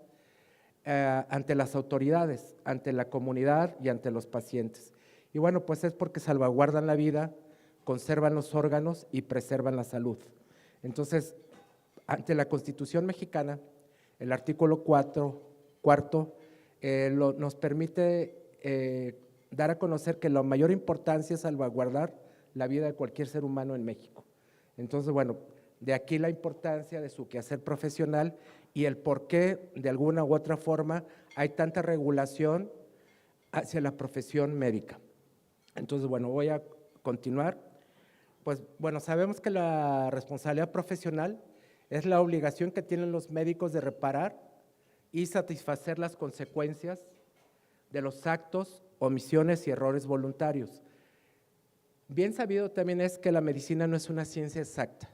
ante las autoridades, ante la comunidad y ante los pacientes. Y bueno, pues es porque salvaguardan la vida, conservan los órganos y preservan la salud. Entonces, ante la Constitución mexicana, el artículo cuarto nos permite dar a conocer que la mayor importancia es salvaguardar la vida de cualquier ser humano en México. Entonces, bueno, de aquí la importancia de su quehacer profesional y el por qué, de alguna u otra forma, hay tanta regulación hacia la profesión médica. Entonces, bueno, voy a continuar. Pues, bueno, sabemos que la responsabilidad profesional es la obligación que tienen los médicos de reparar y satisfacer las consecuencias de los actos, omisiones y errores voluntarios. Bien sabido también es que la medicina no es una ciencia exacta.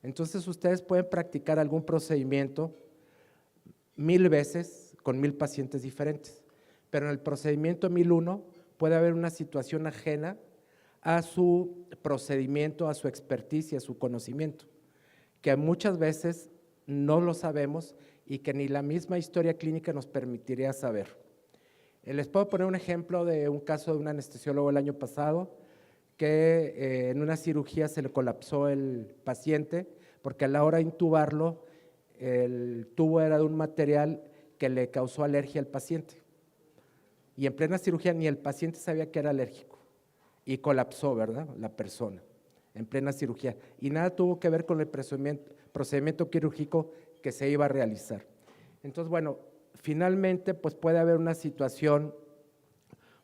Entonces, ustedes pueden practicar algún procedimiento 1000 veces con 1000 pacientes diferentes, pero en el procedimiento 1001 puede haber una situación ajena a su procedimiento, a su expertise y a su conocimiento, que muchas veces no lo sabemos y que ni la misma historia clínica nos permitiría saber. Les puedo poner un ejemplo de un caso de un anestesiólogo el año pasado, que en una cirugía se le colapsó el paciente porque a la hora de intubarlo, el tubo era de un material que le causó alergia al paciente. Y en plena cirugía ni el paciente sabía que era alérgico y colapsó, ¿verdad?, la persona en plena cirugía. Y nada tuvo que ver con el procedimiento quirúrgico que se iba a realizar. Entonces, bueno, finalmente pues puede haber una situación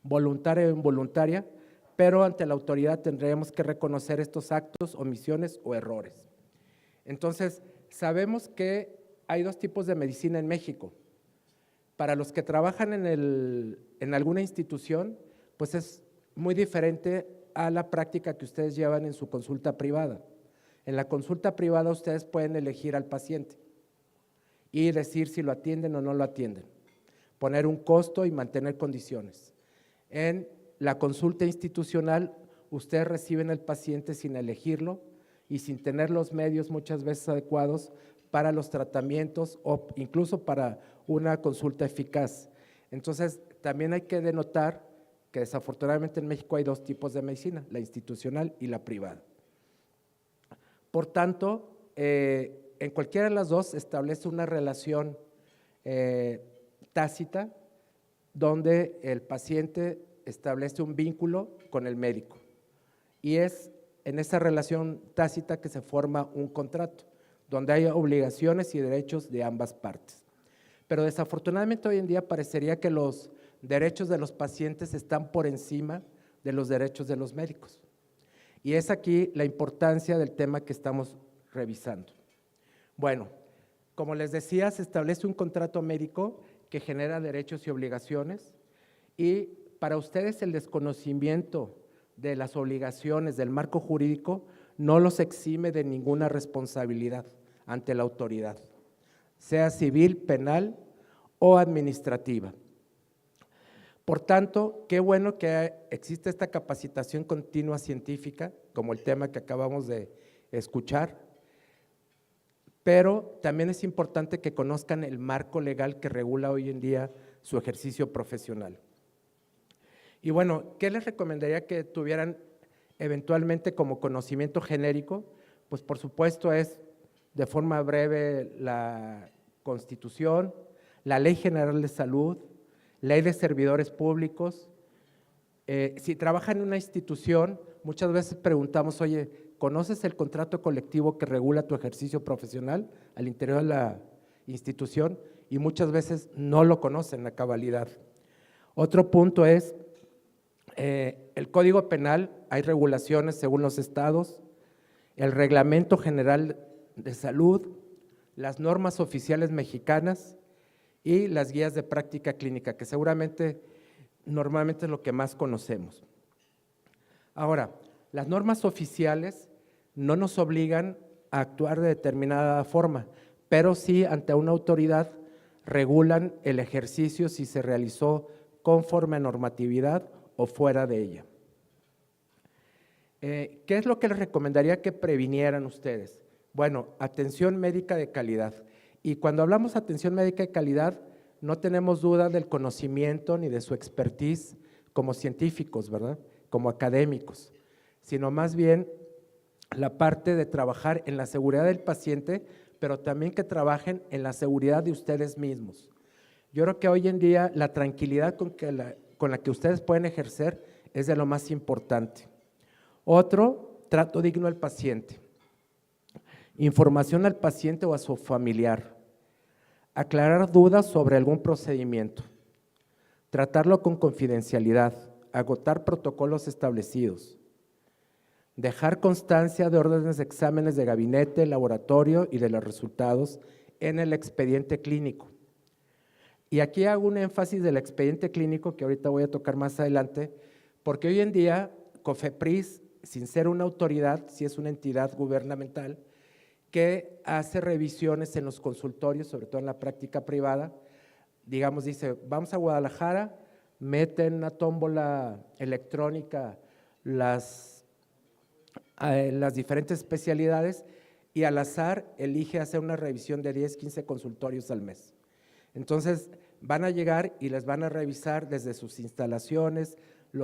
voluntaria o involuntaria, pero ante la autoridad tendremos que reconocer estos actos, omisiones o errores. Entonces, sabemos que hay dos tipos de medicina en México. Para los que trabajan en alguna institución, pues es muy diferente a la práctica que ustedes llevan en su consulta privada. En la consulta privada ustedes pueden elegir al paciente y decir si lo atienden o no lo atienden, poner un costo y mantener condiciones. En la consulta institucional, ustedes reciben al paciente sin elegirlo y sin tener los medios muchas veces adecuados para los tratamientos o incluso para una consulta eficaz. Entonces, también hay que denotar que desafortunadamente en México hay dos tipos de medicina, la institucional y la privada. Por tanto, en cualquiera de las dos establece una relación tácita donde el paciente establece un vínculo con el médico y es en esa relación tácita que se forma un contrato donde hay obligaciones y derechos de ambas partes. Pero desafortunadamente hoy en día parecería que los derechos de los pacientes están por encima de los derechos de los médicos. Y es aquí la importancia del tema que estamos revisando. Bueno, como les decía, se establece un contrato médico que genera derechos y obligaciones y para ustedes el desconocimiento de las obligaciones del marco jurídico no los exime de ninguna responsabilidad ante la autoridad, sea civil, penal o administrativa. Por tanto, qué bueno que existe esta capacitación continua científica, como el tema que acabamos de escuchar, pero también es importante que conozcan el marco legal que regula hoy en día su ejercicio profesional. Y bueno, ¿qué les recomendaría que tuvieran eventualmente como conocimiento genérico? Pues por supuesto es de forma breve la Constitución, la Ley General de Salud, Ley de Servidores Públicos. Si trabajan en una institución, muchas veces preguntamos, oye, ¿conoces el contrato colectivo que regula tu ejercicio profesional al interior de la institución? Y muchas veces no lo conocen a cabalidad. Otro punto es el Código Penal, hay regulaciones según los estados, el Reglamento General de Salud, las normas oficiales mexicanas y las guías de práctica clínica, que seguramente normalmente es lo que más conocemos. Ahora, las normas oficiales no nos obligan a actuar de determinada forma, pero sí ante una autoridad regulan el ejercicio si se realizó conforme a normatividad o fuera de ella. ¿Qué es lo que les recomendaría que previnieran ustedes? Bueno, atención médica de calidad. Y cuando hablamos de atención médica de calidad, no tenemos duda del conocimiento ni de su expertise como científicos, ¿verdad? Como académicos, sino más bien la parte de trabajar en la seguridad del paciente, pero también que trabajen en la seguridad de ustedes mismos. Yo creo que hoy en día la tranquilidad con la que ustedes pueden ejercer es de lo más importante. Otro, trato digno al paciente. Información al paciente o a su familiar. Aclarar dudas sobre algún procedimiento. Tratarlo con confidencialidad. Agotar protocolos establecidos. Dejar constancia de órdenes de exámenes de gabinete, laboratorio y de los resultados en el expediente clínico. Y aquí hago un énfasis del expediente clínico que ahorita voy a tocar más adelante, porque hoy en día COFEPRIS, sin ser una autoridad, sí es una entidad gubernamental que hace revisiones en los consultorios, sobre todo en la práctica privada. Digamos, dice, vamos a Guadalajara, mete en una tómbola electrónica las diferentes especialidades y al azar elige hacer una revisión de 10, 15 consultorios al mes. Entonces van a llegar y les van a revisar desde sus instalaciones,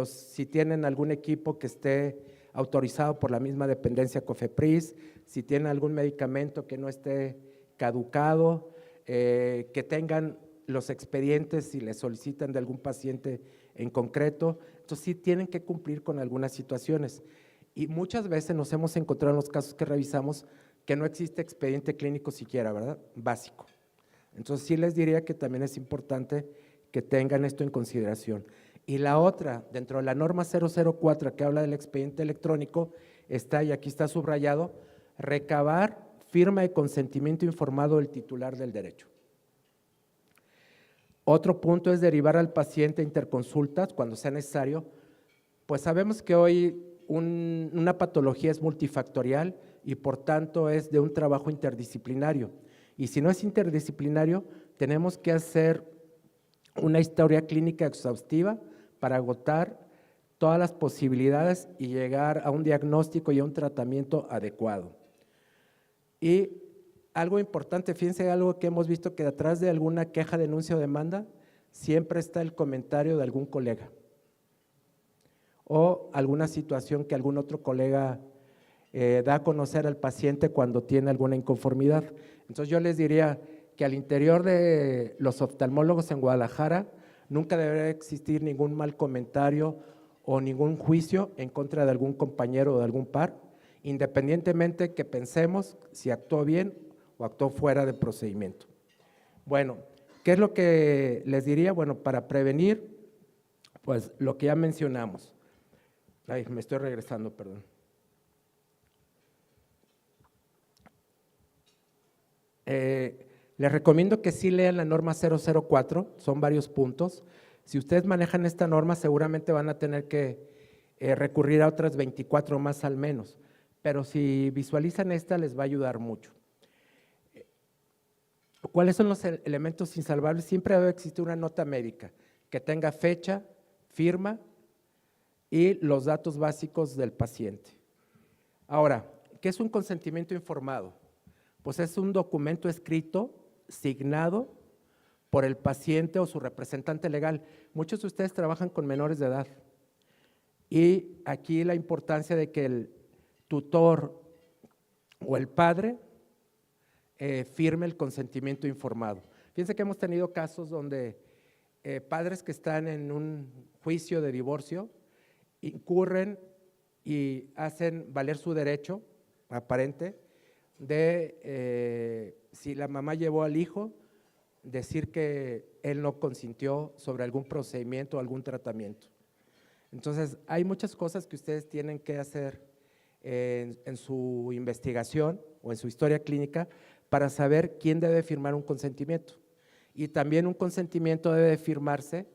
si tienen algún equipo que esté autorizado por la misma dependencia COFEPRIS, si tienen algún medicamento que no esté caducado, que tengan los expedientes si les solicitan de algún paciente en concreto. Entonces sí tienen que cumplir con algunas situaciones. Y muchas veces nos hemos encontrado en los casos que revisamos que no existe expediente clínico siquiera, ¿verdad? Básico. Entonces sí les diría que también es importante que tengan esto en consideración. Y la otra, dentro de la norma 004 que habla del expediente electrónico, está, y aquí está subrayado, recabar firma de consentimiento informado del titular del derecho. Otro punto es derivar al paciente a interconsultas cuando sea necesario. Pues sabemos que hoy una patología es multifactorial y por tanto es de un trabajo interdisciplinario. Y si no es interdisciplinario, tenemos que hacer una historia clínica exhaustiva para agotar todas las posibilidades y llegar a un diagnóstico y a un tratamiento adecuado. Y algo importante, fíjense algo que hemos visto, que detrás de alguna queja, denuncia o demanda, siempre está el comentario de algún colega o alguna situación que algún otro colega da a conocer al paciente cuando tiene alguna inconformidad. Entonces yo les diría que al interior de los oftalmólogos en Guadalajara nunca debería existir ningún mal comentario o ningún juicio en contra de algún compañero o de algún par, independientemente que pensemos si actuó bien o actuó fuera de procedimiento. Bueno, ¿qué es lo que les diría? Bueno, para prevenir, pues lo que ya mencionamos. Ay, me estoy regresando, perdón. Les recomiendo que sí lean la norma 004, son varios puntos. Si ustedes manejan esta norma, seguramente van a tener que recurrir a otras 24 más al menos, pero si visualizan esta, les va a ayudar mucho. ¿Cuáles son los elementos insalvables? Siempre debe existir una nota médica que tenga fecha, firma y los datos básicos del paciente. Ahora, ¿qué es un consentimiento informado? Pues es un documento escrito, signado por el paciente o su representante legal. Muchos de ustedes trabajan con menores de edad y aquí la importancia de que el tutor o el padre firme el consentimiento informado. Fíjense que hemos tenido casos donde padres que están en un juicio de divorcio incurren y hacen valer su derecho aparente de, si la mamá llevó al hijo, decir que él no consintió sobre algún procedimiento o algún tratamiento. Entonces, hay muchas cosas que ustedes tienen que hacer en su investigación o en su historia clínica para saber quién debe firmar un consentimiento. Y también un consentimiento debe firmarse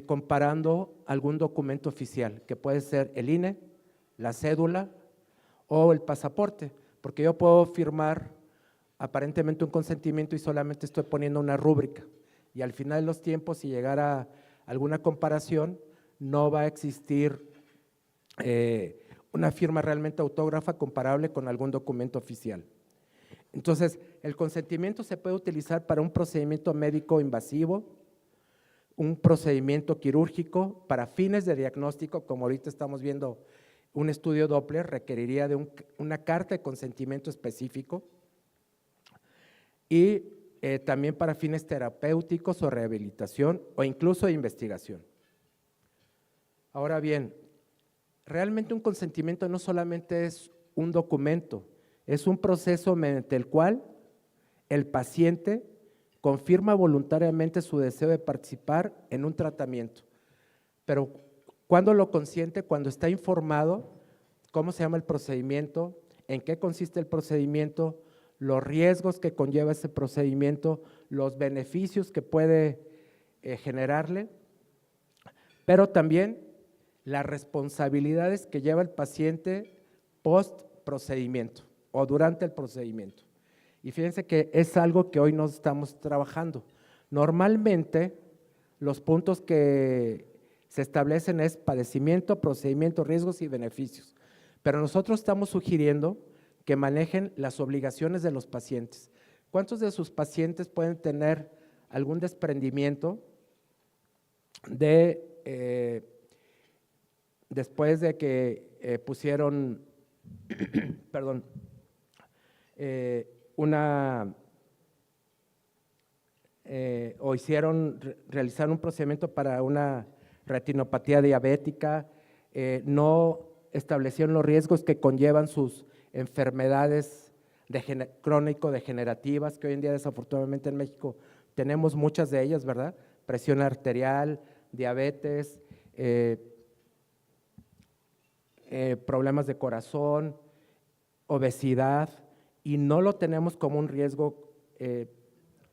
comparando algún documento oficial, que puede ser el INE, la cédula o el pasaporte, porque yo puedo firmar aparentemente un consentimiento y solamente estoy poniendo una rúbrica, y al final de los tiempos, si llegara alguna comparación, no va a existir una firma realmente autógrafa comparable con algún documento oficial. Entonces, el consentimiento se puede utilizar para un procedimiento médico invasivo, un procedimiento quirúrgico, para fines de diagnóstico, como ahorita estamos viendo, un estudio Doppler requeriría de una carta de consentimiento específico, y también para fines terapéuticos o rehabilitación o incluso de investigación. Ahora bien, realmente un consentimiento no solamente es un documento, es un proceso mediante el cual el paciente confirma voluntariamente su deseo de participar en un tratamiento. Pero ¿cuándo lo consiente? Cuando está informado cómo se llama el procedimiento, en qué consiste el procedimiento, los riesgos que conlleva ese procedimiento, los beneficios que puede generarle, pero también las responsabilidades que lleva el paciente post procedimiento o durante el procedimiento. Y fíjense que es algo que hoy no estamos trabajando. Normalmente los puntos que se establecen es padecimiento, procedimiento, riesgos y beneficios, pero nosotros estamos sugiriendo que manejen las obligaciones de los pacientes. ¿Cuántos de sus pacientes pueden tener algún desprendimiento de después de que pusieron, perdón, o realizaron un procedimiento para una retinopatía diabética, no establecieron los riesgos que conllevan sus enfermedades crónico-degenerativas, que hoy en día desafortunadamente en México tenemos muchas de ellas, ¿verdad? Presión arterial, diabetes, problemas de corazón, obesidad, y no lo tenemos como un riesgo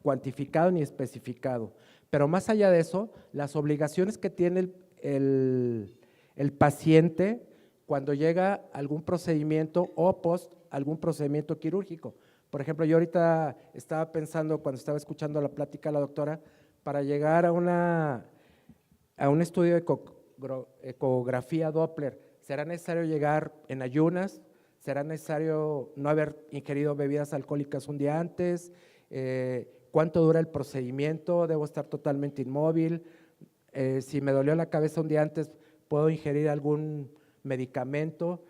cuantificado ni especificado. Pero más allá de eso, las obligaciones que tiene el paciente cuando llega a algún procedimiento o post algún procedimiento quirúrgico. Por ejemplo, yo ahorita estaba pensando, cuando estaba escuchando la plática de la doctora, para llegar a un estudio de ecografía Doppler, ¿será necesario llegar en ayunas? ¿Será necesario no haber ingerido bebidas alcohólicas un día antes? ¿Cuánto dura el procedimiento? ¿Debo estar totalmente inmóvil? Si me dolió la cabeza un día antes, ¿puedo ingerir algún medicamento?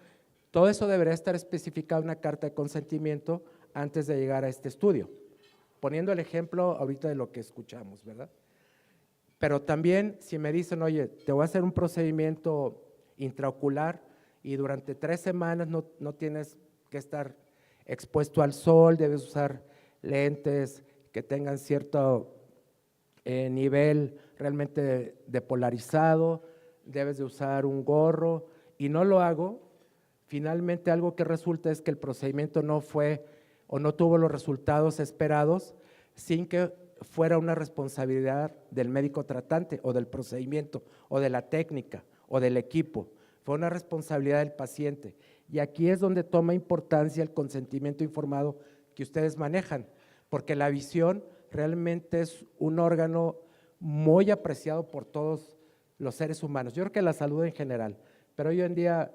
Todo eso debería estar especificado en una carta de consentimiento antes de llegar a este estudio, poniendo el ejemplo ahorita de lo que escuchamos, ¿verdad? Pero también si me dicen, oye, te voy a hacer un procedimiento intraocular y durante 3 semanas no tienes que estar expuesto al sol, debes usar lentes que tengan cierto nivel realmente depolarizado, debes de usar un gorro, y no lo hago, finalmente algo que resulta es que el procedimiento no fue o no tuvo los resultados esperados sin que fuera una responsabilidad del médico tratante o del procedimiento o de la técnica o del equipo, fue una responsabilidad del paciente. Y aquí es donde toma importancia el consentimiento informado que ustedes manejan, porque la visión realmente es un órgano muy apreciado por todos los seres humanos. Yo creo que la salud en general, pero hoy en día,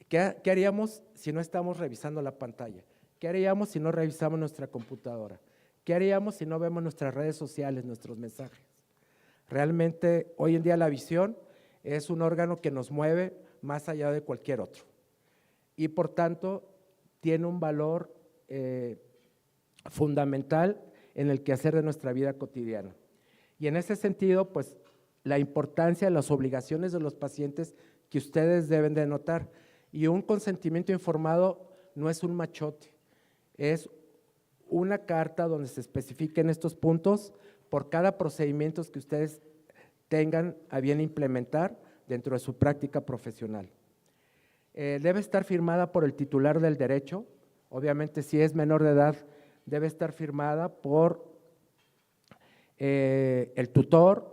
¿qué haríamos si no estamos revisando la pantalla? ¿Qué haríamos si no revisamos nuestra computadora? ¿Qué haríamos si no vemos nuestras redes sociales, nuestros mensajes? Realmente, hoy en día la visión es un órgano que nos mueve más allá de cualquier otro y por tanto tiene un valor fundamental en el quehacer de nuestra vida cotidiana. Y en ese sentido, pues, la importancia de las obligaciones de los pacientes que ustedes deben de notar. Y un consentimiento informado no es un machote, es una carta donde se especifiquen estos puntos por cada procedimiento que ustedes tengan a bien implementar dentro de su práctica profesional. Debe estar firmada por el titular del derecho, obviamente si es menor de edad debe estar firmada por el tutor,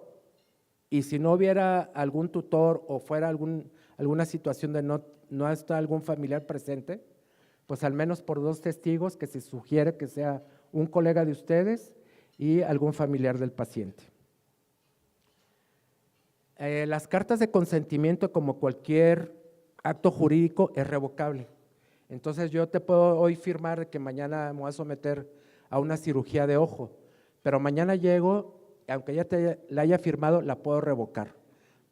y si no hubiera algún tutor o fuera alguna situación de no está algún familiar presente, pues al menos por 2 testigos que se sugiere que sea un colega de ustedes y algún familiar del paciente. Las cartas de consentimiento, como cualquier acto jurídico, es revocable. Entonces yo te puedo hoy firmar que mañana me voy a someter a una cirugía de ojo, pero mañana llego, aunque ya la haya firmado, la puedo revocar,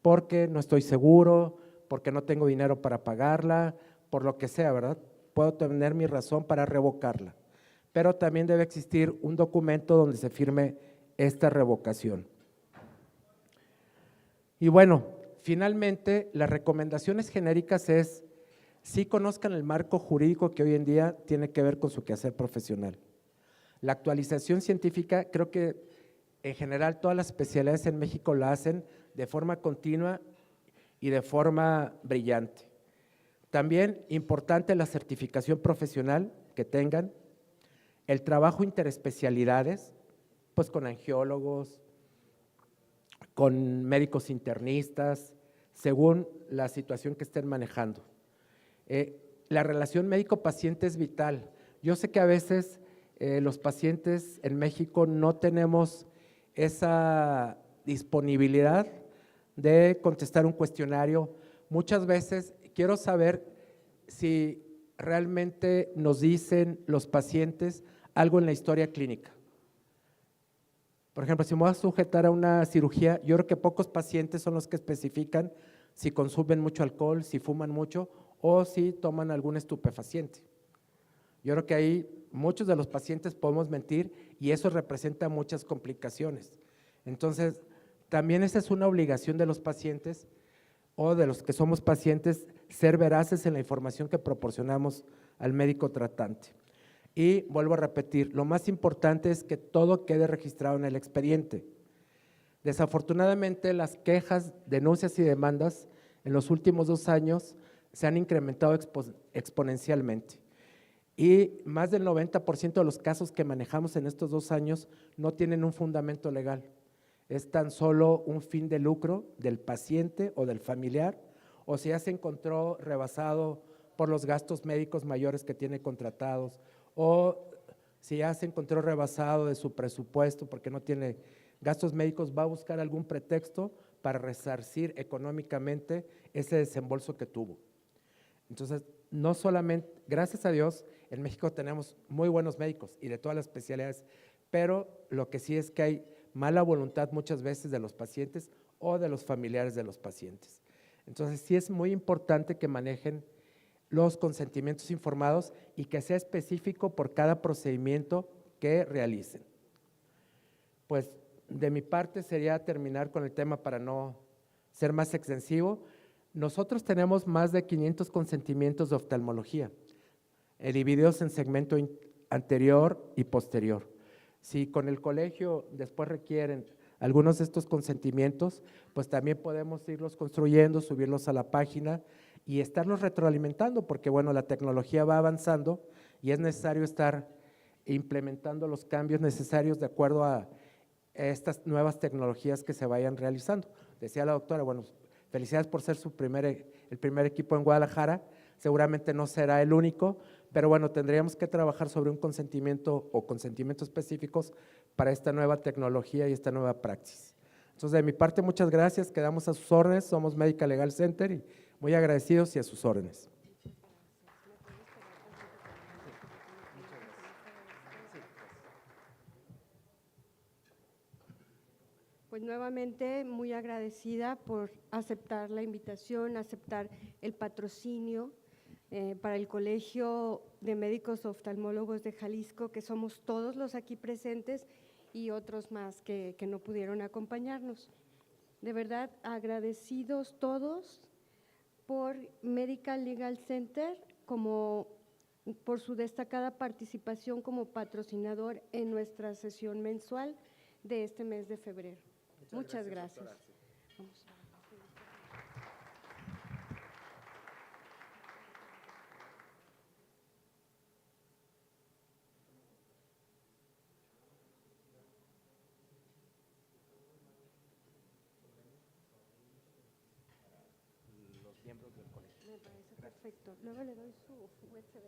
porque no estoy seguro, porque no tengo dinero para pagarla, por lo que sea, ¿verdad? Puedo tener mi razón para revocarla, pero también debe existir un documento donde se firme esta revocación. Y bueno, finalmente, las recomendaciones genéricas es, sí conozcan el marco jurídico que hoy en día tiene que ver con su quehacer profesional. La actualización científica, creo que en general todas las especialidades en México la hacen de forma continua y de forma brillante. También importante la certificación profesional que tengan, el trabajo interespecialidades, pues con angiólogos, con médicos internistas, según la situación que estén manejando. La relación médico-paciente es vital. Yo sé que a veces los pacientes en México no tenemos esa disponibilidad de contestar un cuestionario. Muchas veces quiero saber si realmente nos dicen los pacientes algo en la historia clínica. Por ejemplo, si me voy a sujetar a una cirugía, yo creo que pocos pacientes son los que especifican si consumen mucho alcohol, si fuman mucho o si toman algún estupefaciente. Yo creo que ahí muchos de los pacientes podemos mentir y eso representa muchas complicaciones. Entonces, también esa es una obligación de los pacientes o de los que somos pacientes, ser veraces en la información que proporcionamos al médico tratante. Y vuelvo a repetir, lo más importante es que todo quede registrado en el expediente. Desafortunadamente, las quejas, denuncias y demandas en los últimos 2 años se han incrementado exponencialmente. Y más del 90% de los casos que manejamos en estos 2 años no tienen un fundamento legal. Es tan solo un fin de lucro del paciente o del familiar, o si ya se encontró rebasado por los gastos médicos mayores que tiene contratados, o si ya se encontró rebasado de su presupuesto porque no tiene gastos médicos, va a buscar algún pretexto para resarcir económicamente ese desembolso que tuvo. Entonces, no solamente, gracias a Dios, en México tenemos muy buenos médicos y de todas las especialidades, pero lo que sí es que hay mala voluntad muchas veces de los pacientes o de los familiares de los pacientes. Entonces, sí es muy importante que manejen los consentimientos informados y que sea específico por cada procedimiento que realicen. Pues de mi parte sería terminar con el tema para no ser más extensivo. Nosotros tenemos más de 500 consentimientos de oftalmología, divididos en segmento anterior y posterior. Si con el colegio después requieren algunos de estos consentimientos, pues también podemos irlos construyendo, subirlos a la página y estarlos retroalimentando, porque bueno, la tecnología va avanzando y es necesario estar implementando los cambios necesarios de acuerdo a estas nuevas tecnologías que se vayan realizando. Decía la doctora, bueno, felicidades por ser el primer equipo en Guadalajara, seguramente no será el único, pero bueno, tendríamos que trabajar sobre un consentimiento o consentimientos específicos para esta nueva tecnología y esta nueva praxis. Entonces, de mi parte, muchas gracias, quedamos a sus órdenes, somos Medical Legal Center y muy agradecidos y a sus órdenes. Pues nuevamente muy agradecida por aceptar la invitación, aceptar el patrocinio para el Colegio de Médicos Oftalmólogos de Jalisco, que somos todos los aquí presentes y otros más que no pudieron acompañarnos. De verdad, agradecidos todos por Medical Legal Center por su destacada participación como patrocinador en nuestra sesión mensual de este mes de febrero. Muchas gracias. Vamos. Los miembros del colegio. Me parece perfecto. Luego le doy su USB.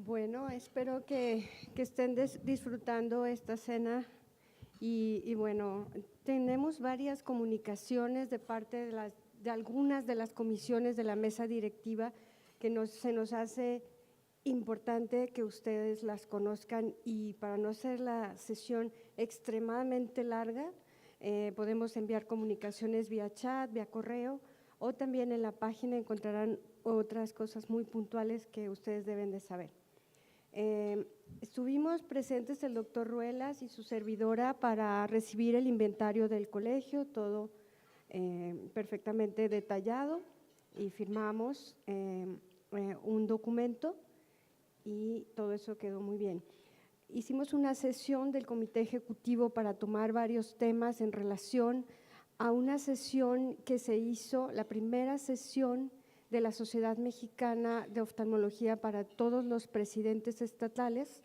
Bueno, espero que estén disfrutando esta cena y bueno, tenemos varias comunicaciones de parte de algunas de las comisiones de la mesa directiva que se nos hace importante que ustedes las conozcan, y para no hacer la sesión extremadamente larga, podemos enviar comunicaciones vía chat, vía correo, o también en la página encontrarán otras cosas muy puntuales que ustedes deben de saber. Estuvimos presentes el doctor Ruelas y su servidora para recibir el inventario del colegio, todo perfectamente detallado, y firmamos un documento y todo eso quedó muy bien. Hicimos una sesión del comité ejecutivo para tomar varios temas en relación a una sesión que se hizo, la primera sesión de la Sociedad Mexicana de Oftalmología para todos los presidentes estatales,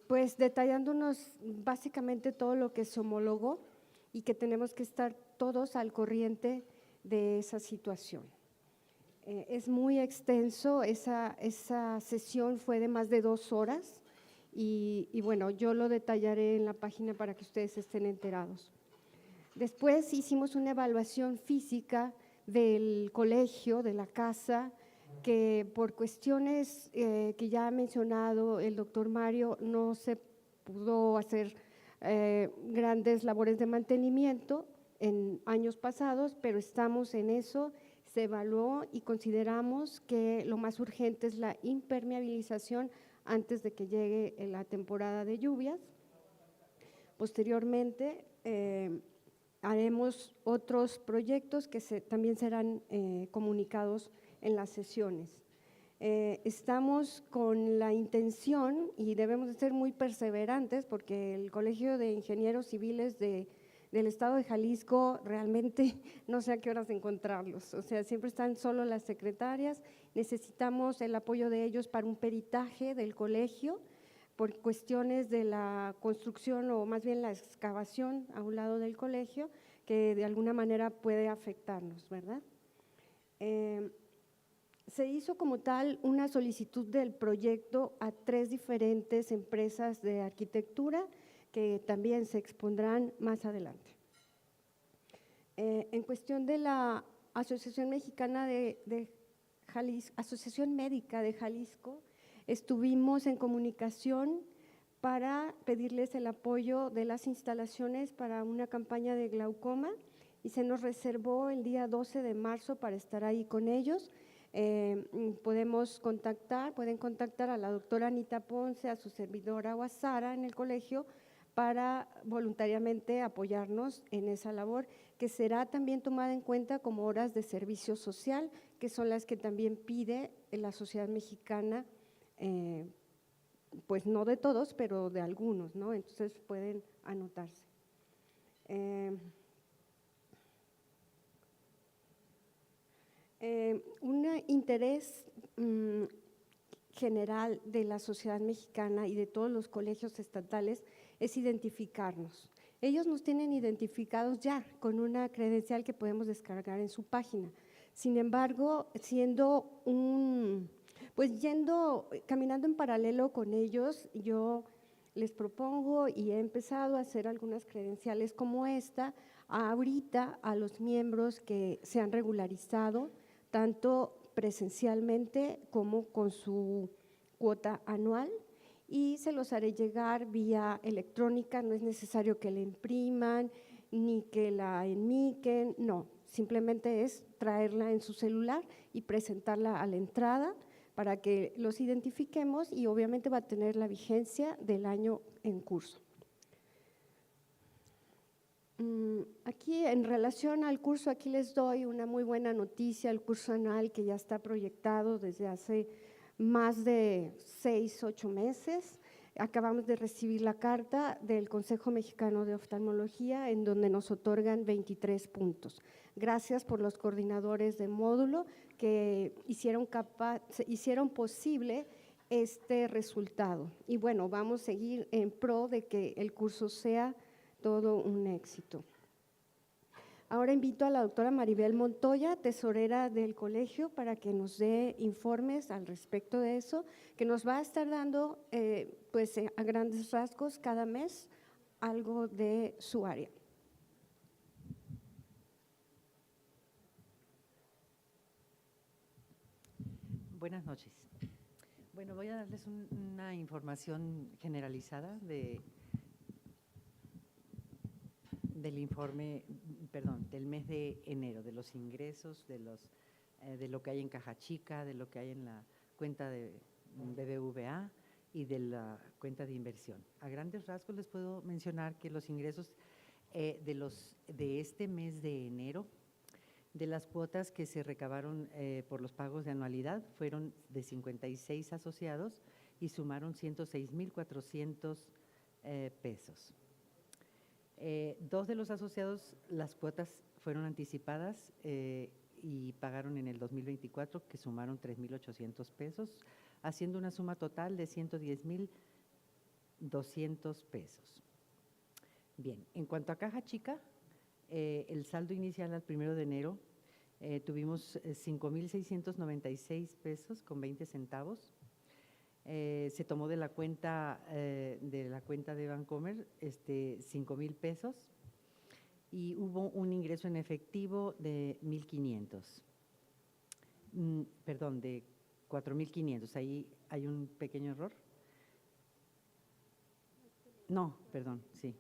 pues detallándonos básicamente todo lo que se homologó y que tenemos que estar todos al corriente de esa situación. Es muy extenso, esa sesión fue de más de 2 horas y bueno, yo lo detallaré en la página para que ustedes estén enterados. Después hicimos una evaluación física del colegio, de la casa, que por cuestiones que ya ha mencionado el doctor Mario, no se pudo hacer grandes labores de mantenimiento en años pasados, pero estamos en eso, se evaluó y consideramos que lo más urgente es la impermeabilización antes de que llegue la temporada de lluvias. Posteriormente, haremos otros proyectos que también serán comunicados en las sesiones. Estamos con la intención, y debemos de ser muy perseverantes, porque el Colegio de Ingenieros Civiles del Estado de Jalisco realmente no sé a qué horas encontrarlos, o sea, siempre están solo las secretarias, necesitamos el apoyo de ellos para un peritaje del colegio, por cuestiones de la construcción o más bien la excavación a un lado del colegio, que de alguna manera puede afectarnos, ¿verdad? Se hizo como tal una solicitud del proyecto a 3 diferentes empresas de arquitectura que también se expondrán más adelante. En cuestión de la Asociación Mexicana de Jalisco, Asociación Médica de Jalisco, estuvimos en comunicación para pedirles el apoyo de las instalaciones para una campaña de glaucoma y se nos reservó el día 12 de marzo para estar ahí con ellos. Pueden contactar a la doctora Anita Ponce, a su servidora o a Sara en el colegio para voluntariamente apoyarnos en esa labor, que será también tomada en cuenta como horas de servicio social, que son las que también pide la Sociedad Mexicana, pues no de todos, pero de algunos, ¿no? Entonces pueden anotarse. Un interés general de la sociedad mexicana y de todos los colegios estatales es identificarnos. Ellos nos tienen identificados ya con una credencial que podemos descargar en su página. Sin embargo, caminando en paralelo con ellos, yo les propongo y he empezado a hacer algunas credenciales como esta ahorita a los miembros que se han regularizado, tanto presencialmente como con su cuota anual, y se los haré llegar vía electrónica. No es necesario que la impriman ni que la enmiquen, no, simplemente es traerla en su celular y presentarla a la entrada para que los identifiquemos, y obviamente va a tener la vigencia del año en curso. Aquí, en relación al curso, aquí les doy una muy buena noticia: el curso anual, que ya está proyectado desde hace más de 6, 8 meses. Acabamos de recibir la carta del Consejo Mexicano de Oftalmología, en donde nos otorgan 23 puntos. Gracias por los coordinadores de módulo que hicieron posible este resultado. Y bueno, vamos a seguir en pro de que el curso sea todo un éxito. Ahora invito a la doctora Maribel Montoya, tesorera del colegio, para que nos dé informes al respecto de eso, que nos va a estar dando a grandes rasgos cada mes algo de su área. Buenas noches. Bueno, voy a darles una información generalizada del informe, del mes de enero, de los ingresos, de lo que hay en caja chica, de lo que hay en la cuenta de BBVA y de la cuenta de inversión. A grandes rasgos les puedo mencionar que los ingresos de este mes de enero, de las cuotas que se recabaron por los pagos de anualidad, fueron de 56 asociados y sumaron 106,400 pesos. 2 de los asociados, las cuotas fueron anticipadas y pagaron en el 2024, que sumaron 3,800 pesos, haciendo una suma total de 110,200 pesos. Bien, en cuanto a caja chica, el saldo inicial al 1 de enero tuvimos 5,696 pesos con 20 centavos. Se tomó de la cuenta de Bancomer 5,000 pesos y hubo un ingreso en efectivo de 1,500. De 4,500. Ahí hay un pequeño error. No, perdón, sí.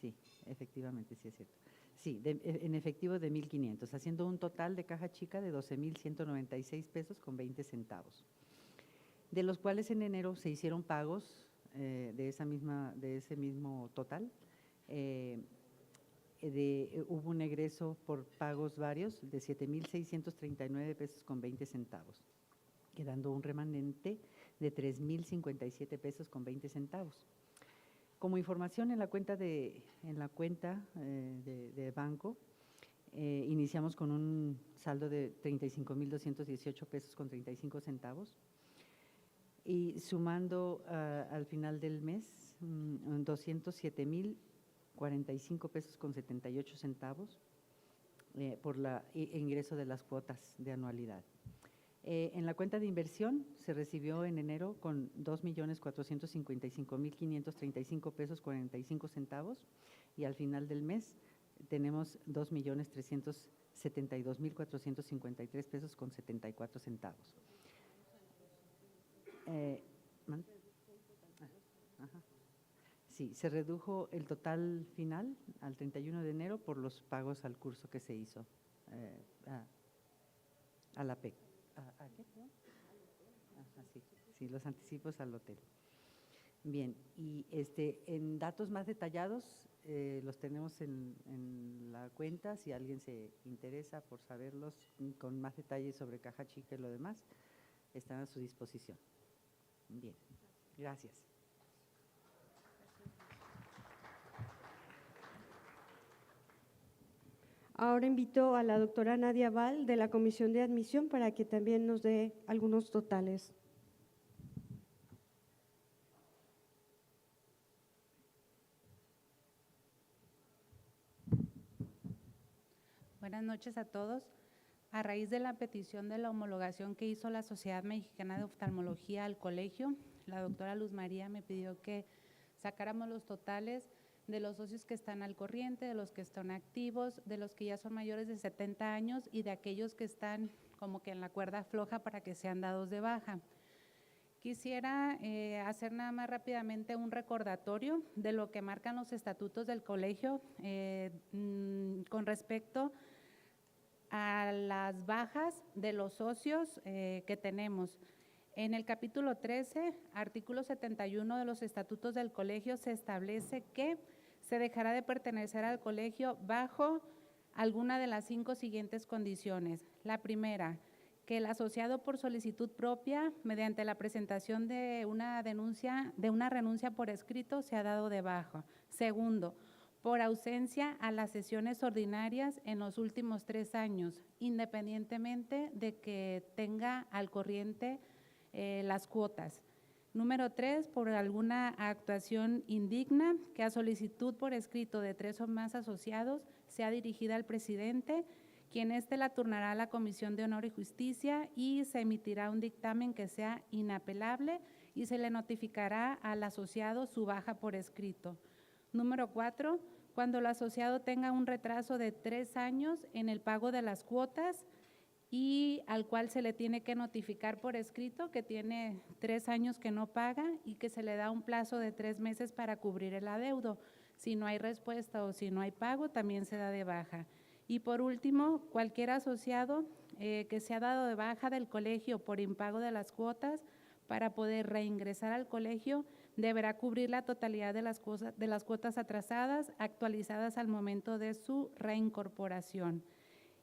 Sí, efectivamente, sí es cierto. Sí, en efectivo de 1,500, haciendo un total de caja chica de 12,196 pesos con 20 centavos. De los cuales en enero se hicieron pagos de ese mismo total. Hubo un egreso por pagos varios de 7,639 pesos con 20 centavos, quedando un remanente de 3,057 pesos con 20 centavos. Como información, en la cuenta de banco, iniciamos con un saldo de 35,218 pesos con 35 centavos y sumando al final del mes 207,045 pesos con 78 centavos por el ingreso de las cuotas de anualidad. En la cuenta de inversión se recibió en enero con 2,455,535 pesos 45 centavos y al final del mes tenemos 2,372,453 pesos con 74 centavos. Sí, se redujo el total final al 31 de enero por los pagos al curso que se hizo a la PEC. ¿A qué? Sí, los anticipos al hotel. Bien, y en datos más detallados los tenemos en la cuenta. Si alguien se interesa por saberlos con más detalles sobre caja chica y lo demás, están a su disposición. Bien, gracias. Ahora invito a la doctora Nadia Val de la Comisión de Admisión para que también nos dé algunos totales. Buenas noches a todos. A raíz de la petición de la homologación que hizo la Sociedad Mexicana de Oftalmología al colegio, la doctora Luz María me pidió que sacáramos los totales de los socios que están al corriente, de los que están activos, de los que ya son mayores de 70 años y de aquellos que están como que en la cuerda floja para que sean dados de baja. Quisiera hacer nada más rápidamente un recordatorio de lo que marcan los estatutos del colegio con respecto a las bajas de los socios que tenemos. En el capítulo 13, artículo 71 de los estatutos del colegio, se establece que se dejará de pertenecer al colegio bajo alguna de las 5 siguientes condiciones. La primera, que el asociado por solicitud propia, mediante la presentación de una renuncia por escrito, se ha dado de baja. Segundo, por ausencia a las sesiones ordinarias en los últimos 3 años, independientemente de que tenga al corriente las cuotas. Número 3, por alguna actuación indigna que a solicitud por escrito de 3 o más asociados sea dirigida al presidente, quien la turnará a la Comisión de Honor y Justicia y se emitirá un dictamen que sea inapelable y se le notificará al asociado su baja por escrito. Número 4, cuando el asociado tenga un retraso de 3 años en el pago de las cuotas y al cual se le tiene que notificar por escrito que tiene 3 años que no paga y que se le da un plazo de 3 meses para cubrir el adeudo. Si no hay respuesta o si no hay pago, también se da de baja. Y por último, cualquier asociado que se ha dado de baja del colegio por impago de las cuotas para poder reingresar al colegio deberá cubrir la totalidad de las cuotas atrasadas, actualizadas al momento de su reincorporación.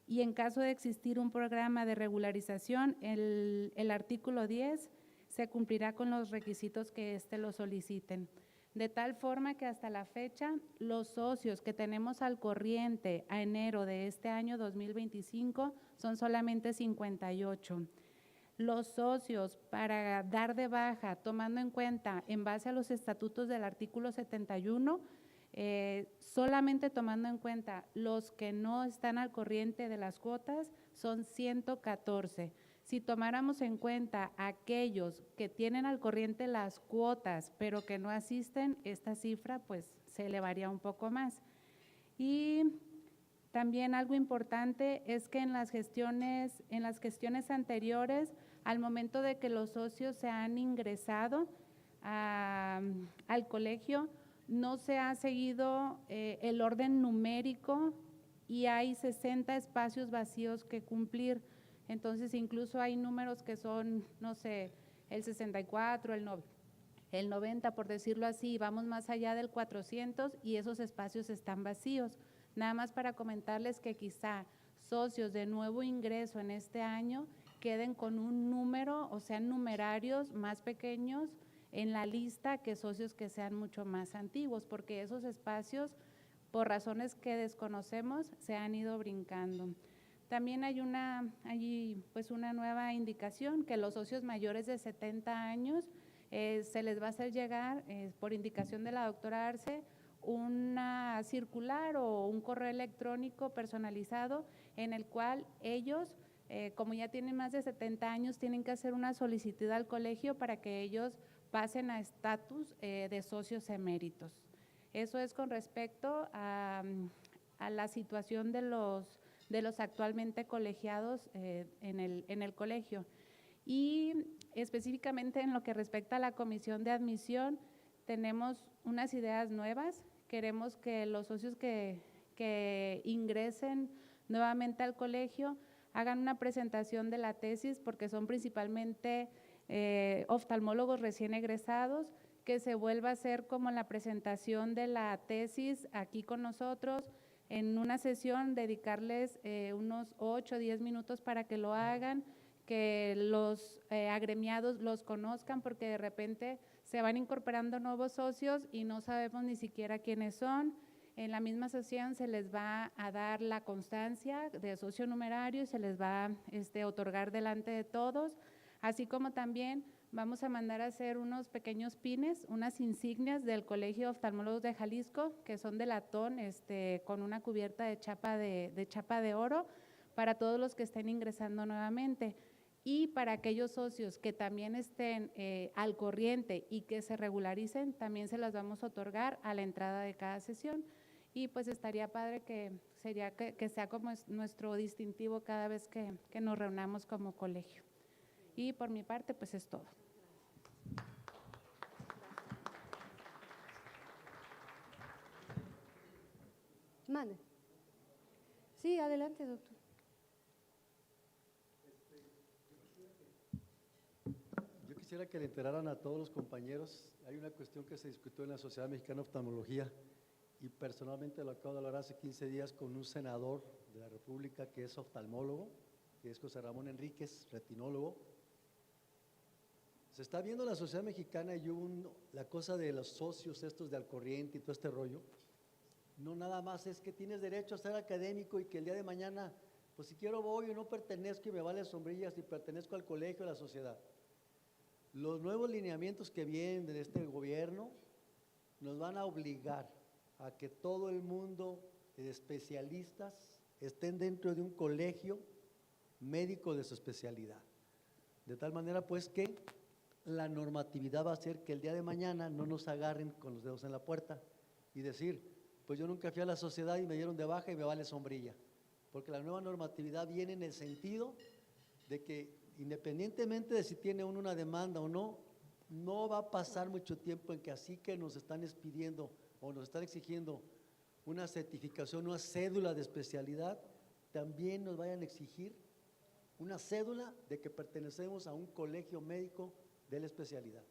Y en caso de existir un programa de regularización, el artículo 10 se cumplirá con los requisitos que lo soliciten. De tal forma que hasta la fecha, los socios que tenemos al corriente a enero de este año 2025 son solamente 58. Los socios para dar de baja, tomando en cuenta, en base a los estatutos del artículo 71, solamente tomando en cuenta los que no están al corriente de las cuotas, son 114. Si tomáramos en cuenta aquellos que tienen al corriente las cuotas, pero que no asisten, esta cifra pues se elevaría un poco más. Y también algo importante es que en las gestiones anteriores, al momento de que los socios se han ingresado al colegio, no se ha seguido el orden numérico y hay 60 espacios vacíos que cumplir. Entonces, incluso hay números que son, no sé, el 64, el 90, por decirlo así, vamos más allá del 400 y esos espacios están vacíos. Nada más para comentarles que quizá socios de nuevo ingreso en este año queden con un número, o sean numerarios más pequeños en la lista que socios que sean mucho más antiguos, porque esos espacios, por razones que desconocemos, se han ido brincando. También hay una nueva indicación que los socios mayores de 70 años se les va a hacer llegar, por indicación de la doctora Arce, una circular o un correo electrónico personalizado en el cual ellos, como ya tienen más de 70 años, tienen que hacer una solicitud al colegio para que ellos pasen a estatus de socios eméritos. Eso es con respecto a la situación de los actualmente colegiados en el colegio. Y específicamente en lo que respecta a la comisión de admisión, tenemos unas ideas nuevas. Queremos que los socios que ingresen nuevamente al colegio hagan una presentación de la tesis, porque son principalmente oftalmólogos recién egresados, que se vuelva a hacer como la presentación de la tesis aquí con nosotros, en una sesión dedicarles unos 8 o 10 minutos para que lo hagan, que los agremiados los conozcan, porque de repente se van incorporando nuevos socios y no sabemos ni siquiera quiénes son. En la misma sesión se les va a dar la constancia de socio numerario y se les va a otorgar delante de todos, así como también vamos a mandar a hacer unos pequeños pines, unas insignias del Colegio de Oftalmólogos de Jalisco, que son de latón, con una cubierta de chapa de oro, para todos los que estén ingresando nuevamente. Y para aquellos socios que también estén al corriente y que se regularicen, también se las vamos a otorgar a la entrada de cada sesión. Y pues estaría padre que sea como nuestro distintivo cada vez que nos reunamos como colegio. Y por mi parte, pues es todo. Mande. Sí, adelante, doctor. Yo quisiera que le enteraran a todos los compañeros, hay una cuestión que se discutió en la Sociedad Mexicana de Oftalmología y personalmente lo acabo de hablar hace 15 días con un senador de la República que es oftalmólogo, que es José Ramón Enríquez, retinólogo. Se está viendo en la sociedad mexicana y la cosa de los socios estos de al corriente y todo este rollo. No nada más es que tienes derecho a ser académico y que el día de mañana, pues si quiero voy o no pertenezco y me vale sombrilla si pertenezco al colegio, a la sociedad. Los nuevos lineamientos que vienen de este gobierno nos van a obligar a que todo el mundo de especialistas estén dentro de un colegio médico de su especialidad. De tal manera pues que la normatividad va a hacer que el día de mañana no nos agarren con los dedos en la puerta y decir, pues yo nunca fui a la sociedad y me dieron de baja y me vale sombrilla. Porque la nueva normatividad viene en el sentido de que independientemente de si tiene uno una demanda o no, no va a pasar mucho tiempo en que así que nos están expidiendo o nos están exigiendo una certificación, una cédula de especialidad, también nos vayan a exigir una cédula de que pertenecemos a un colegio médico de la especialidad.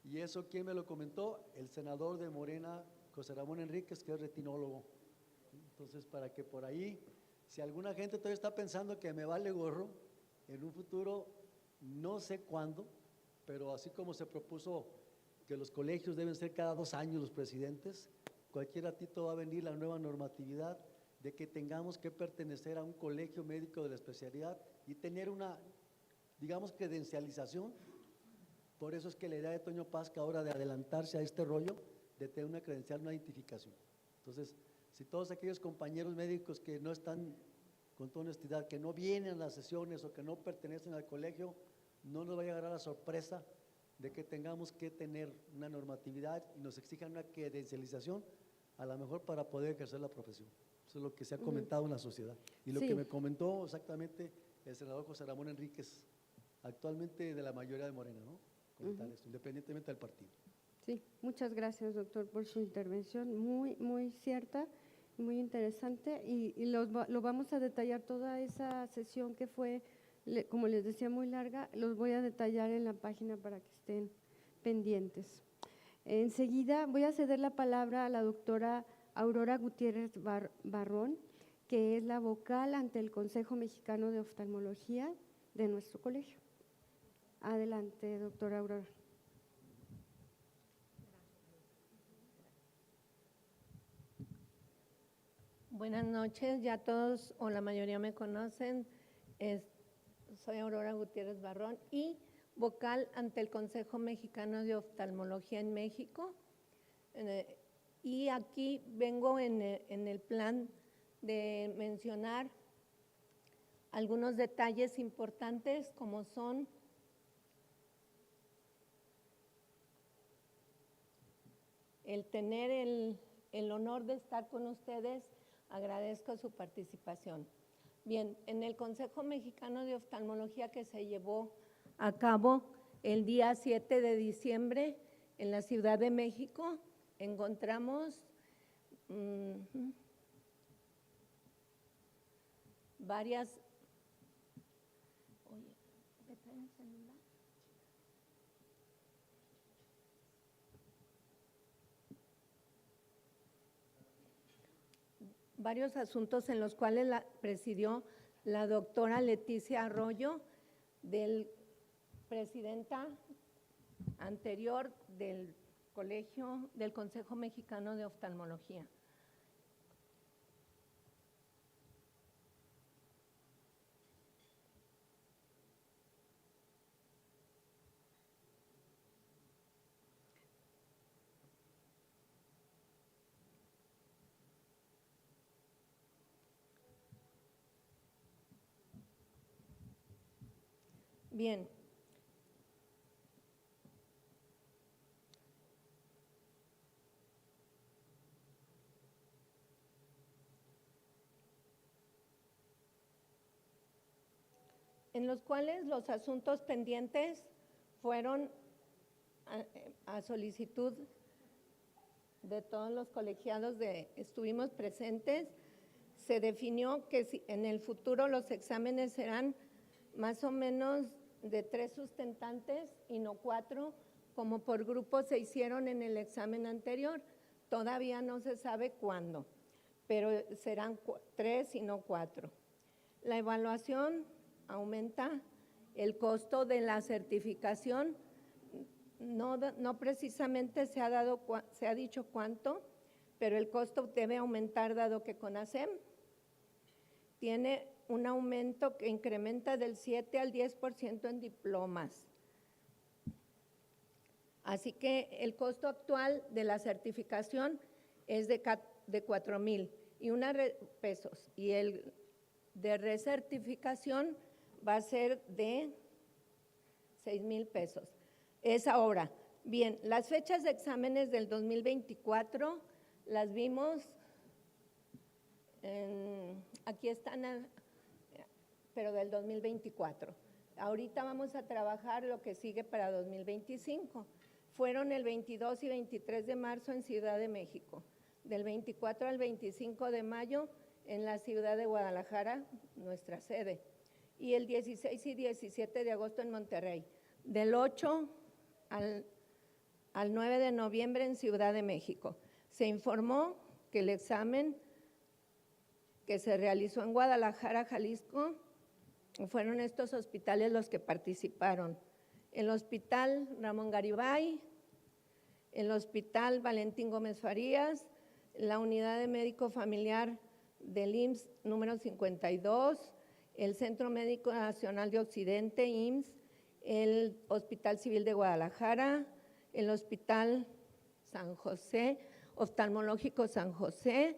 Y eso, ¿quién me lo comentó? El senador de Morena, José Ramón Enríquez, que es retinólogo. Entonces, para que por ahí, si alguna gente todavía está pensando que me vale gorro, en un futuro, no sé cuándo, pero así como se propuso que los colegios deben ser cada 2 años los presidentes, cualquier ratito va a venir la nueva normatividad de que tengamos que pertenecer a un colegio médico de la especialidad y tener una, digamos, credencialización. Por eso es que la idea de Toño Pasca ahora de adelantarse a este rollo, de tener una credencial, una identificación. Entonces, si todos aquellos compañeros médicos que no están, con toda honestidad, que no vienen a las sesiones o que no pertenecen al colegio, no nos vaya a agarrar la sorpresa de que tengamos que tener una normatividad y nos exijan una credencialización, a lo mejor para poder ejercer la profesión. Eso es lo que se ha comentado en la sociedad. Y lo Sí. que me comentó exactamente el senador José Ramón Enríquez, actualmente de la mayoría de Morena, ¿no? Comentar esto, independientemente del partido. Sí, muchas gracias, doctor, por su intervención, muy cierta, muy interesante, y lo vamos a detallar toda esa sesión que fue, como les decía, muy larga, los voy a detallar en la página para que estén pendientes. Enseguida voy a ceder la palabra a la doctora Aurora Gutiérrez Barrón, que es la vocal ante el Consejo Mexicano de Oftalmología de nuestro colegio. Adelante, doctora Aurora. Buenas noches, ya todos o la mayoría me conocen. Soy Aurora Gutiérrez Barrón y vocal ante el Consejo Mexicano de Oftalmología en México. Y aquí vengo en el plan de mencionar algunos detalles importantes como son el tener el honor de estar con ustedes. Agradezco su participación. Bien, en el Consejo Mexicano de Oftalmología que se llevó a cabo el día 7 de diciembre en la Ciudad de México, encontramos varias… Oye, ¿me traen el celular? Varios asuntos en los cuales presidió la doctora Leticia Arroyo, presidenta anterior del Consejo Mexicano de Oftalmología. Bien. En los cuales los asuntos pendientes fueron a solicitud de todos los colegiados estuvimos presentes. Se definió que en el futuro los exámenes serán más o menos de 3 sustentantes y no 4, como por grupo se hicieron en el examen anterior. Todavía no se sabe cuándo, pero serán 3 y no 4. La evaluación aumenta el costo de la certificación. No precisamente se ha dicho cuánto, pero el costo debe aumentar dado que CONACYM tiene un aumento que incrementa del 7 al 10% en diplomas. Así que el costo actual de la certificación es de 4,000 pesos y el de recertificación va a ser de 6,000 pesos. Es ahora. Bien, las fechas de exámenes del 2024 las vimos, aquí están, pero del 2024. Ahorita vamos a trabajar lo que sigue para 2025. Fueron el 22 y 23 de marzo en Ciudad de México, del 24 al 25 de mayo en la ciudad de Guadalajara, nuestra sede, y el 16 y 17 de agosto en Monterrey, del 8 al 9 de noviembre en Ciudad de México. Se informó que el examen que se realizó en Guadalajara, Jalisco, fueron estos hospitales los que participaron. El Hospital Ramón Garibay, el Hospital Valentín Gómez Farías, la Unidad de Médico Familiar del IMSS número 52, el Centro Médico Nacional de Occidente, IMSS, el Hospital Civil de Guadalajara, el Hospital San José, Oftalmológico San José,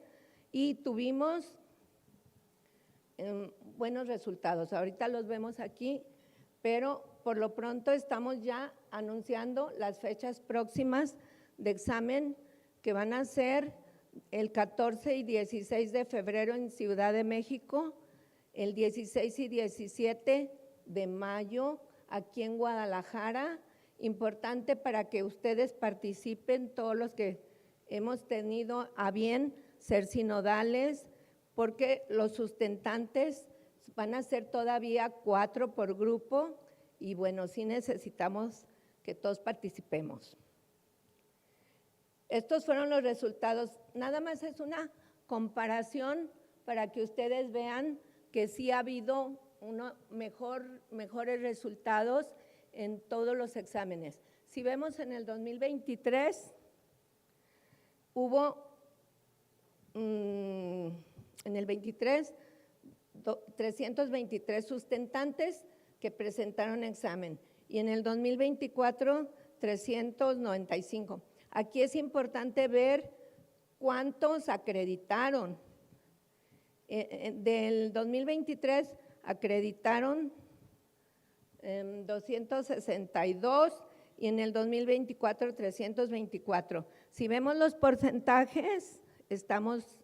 y tuvimos buenos resultados. Ahorita los vemos aquí, pero por lo pronto estamos ya anunciando las fechas próximas de examen que van a ser el 14 y 16 de febrero en Ciudad de México, el 16 y 17 de mayo aquí en Guadalajara. Importante para que ustedes participen, todos los que hemos tenido a bien ser sinodales, porque los sustentantes van a ser todavía 4 por grupo y bueno, sí necesitamos que todos participemos. Estos fueron los resultados. Nada más es una comparación para que ustedes vean que sí ha habido mejores resultados en todos los exámenes. Si vemos en el 2023, hubo en el 23, 323 sustentantes que presentaron examen y en el 2024, 395. Aquí es importante ver cuántos acreditaron. Del 2023 acreditaron 262 y en el 2024 324. Si vemos los porcentajes, estamos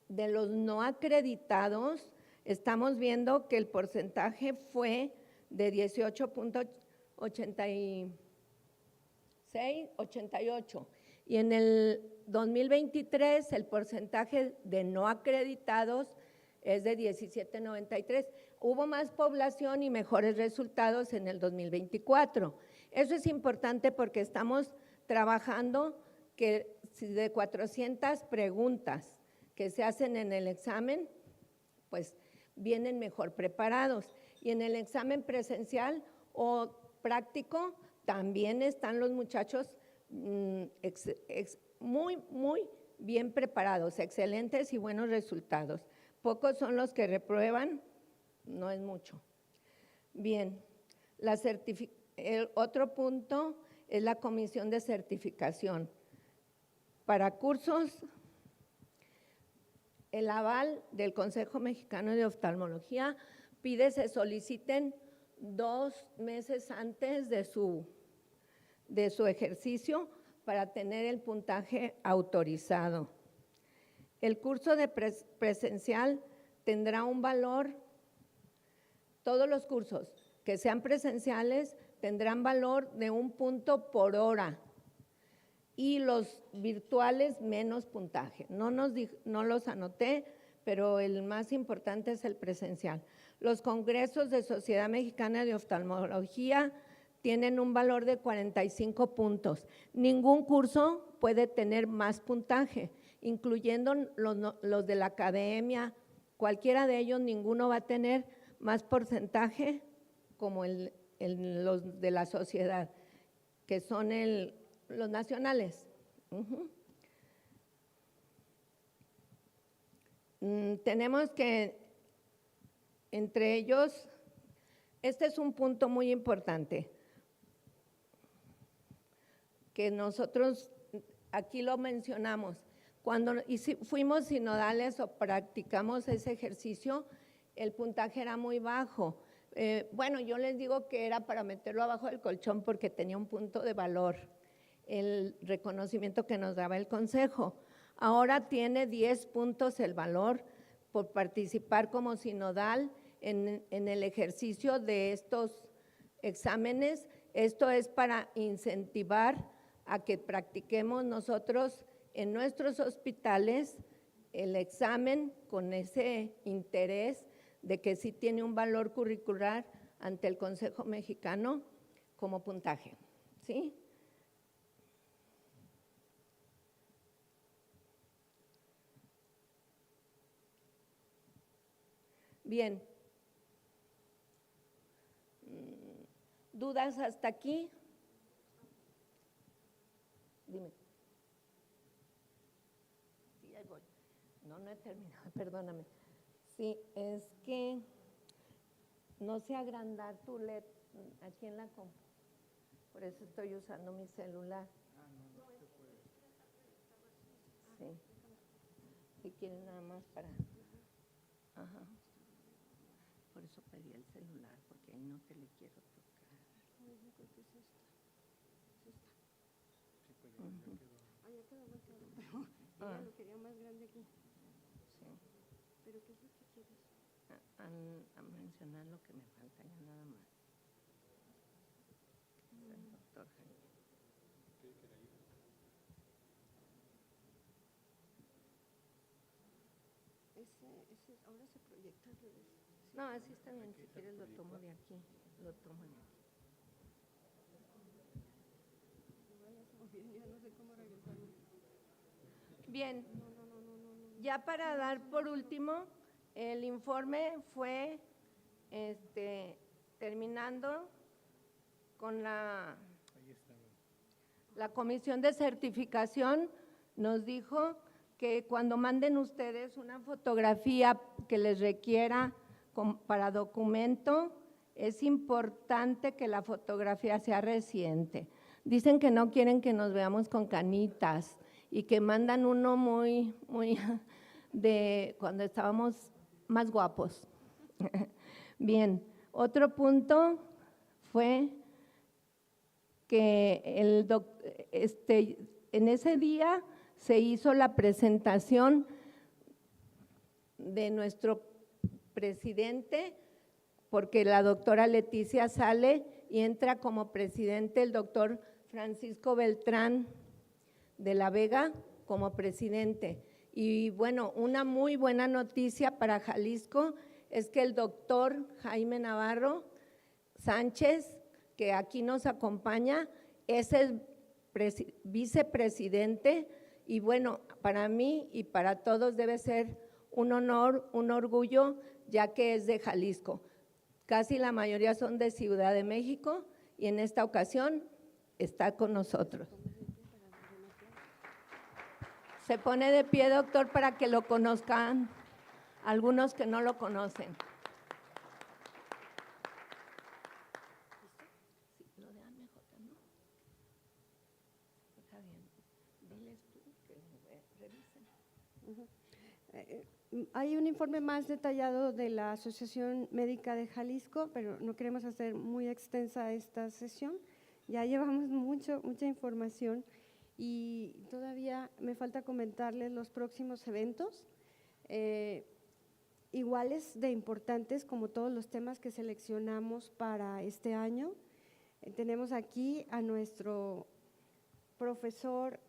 de los no acreditados, estamos viendo que el porcentaje fue de 18.88 y en el 2023 el porcentaje de no acreditados es de 17.93. Hubo más población y mejores resultados en el 2024. Eso es importante porque estamos trabajando que de 400 preguntas que se hacen en el examen, pues vienen mejor preparados. Y en el examen presencial o práctico también están los muchachos muy bien preparados, excelentes y buenos resultados. Pocos son los que reprueban, no es mucho. Bien, el otro punto es la comisión de certificación. Para cursos, el aval del Consejo Mexicano de Oftalmología pide se soliciten 2 meses antes de su ejercicio para tener el puntaje autorizado. El curso de presencial tendrá un valor, todos los cursos que sean presenciales tendrán valor de 1 punto por hora y los virtuales menos puntaje. No los anoté, pero el más importante es el presencial. Los congresos de Sociedad Mexicana de Oftalmología tienen un valor de 45 puntos. Ningún curso puede tener más puntaje, incluyendo los de la academia, cualquiera de ellos, ninguno va a tener más porcentaje como los de la sociedad, que son los nacionales. Tenemos que, entre ellos, este es un punto muy importante, que nosotros aquí lo mencionamos. Cuando fuimos sinodales o practicamos ese ejercicio, el puntaje era muy bajo. Bueno, yo les digo que era para meterlo abajo del colchón porque tenía un punto de valor, el reconocimiento que nos daba el consejo. Ahora tiene 10 puntos el valor por participar como sinodal en el ejercicio de estos exámenes. Esto es para incentivar a que practiquemos nosotros en nuestros hospitales el examen con ese interés de que sí tiene un valor curricular ante el Consejo Mexicano como puntaje, ¿sí? Bien. ¿Dudas hasta aquí? Dime. Sí, ahí voy. No he terminado, perdóname. Sí, es que no sé agrandar tu LED aquí en la compu. Por eso estoy usando mi celular. Sí. Si quieren nada más para… Ajá. Por eso pedí el celular, porque ahí no te le quiero tocar. Yo creo que es esta. Es esta. Sí, pues ya quedó. Ah, ya quedó muy claro. Pero lo quería más grande aquí. Sí. ¿Pero qué es lo que quieres? A mencionar lo que me falta, ya nada más. El doctor Jaime. Ahora se proyecta al revés. No, así está bien, si quieres lo tomo de aquí, lo tomo de aquí. Bien, ya para dar por último, el informe fue terminando con la comisión de certificación, nos dijo que cuando manden ustedes una fotografía que les requiera para documento, es importante que la fotografía sea reciente. Dicen que no quieren que nos veamos con canitas y que mandan uno muy de cuando estábamos más guapos. Bien, otro punto fue que en ese día se hizo la presentación de nuestro presidente, porque la doctora Leticia sale y entra como presidente el doctor Francisco Beltrán de la Vega como presidente. Y bueno, una muy buena noticia para Jalisco es que el doctor Jaime Navarro Sánchez, que aquí nos acompaña, es el vicepresidente. Y bueno, para mí y para todos debe ser un honor, un orgullo, ya que es de Jalisco. Casi la mayoría son de Ciudad de México y en esta ocasión está con nosotros. Se pone de pie, doctor, para que lo conozcan algunos que no lo conocen. hay un informe más detallado de la Asociación Médica de Jalisco, pero no queremos hacer muy extensa esta sesión. Ya llevamos mucha información y todavía me falta comentarles los próximos eventos, iguales de importantes como todos los temas que seleccionamos para este año. Tenemos aquí a nuestro profesor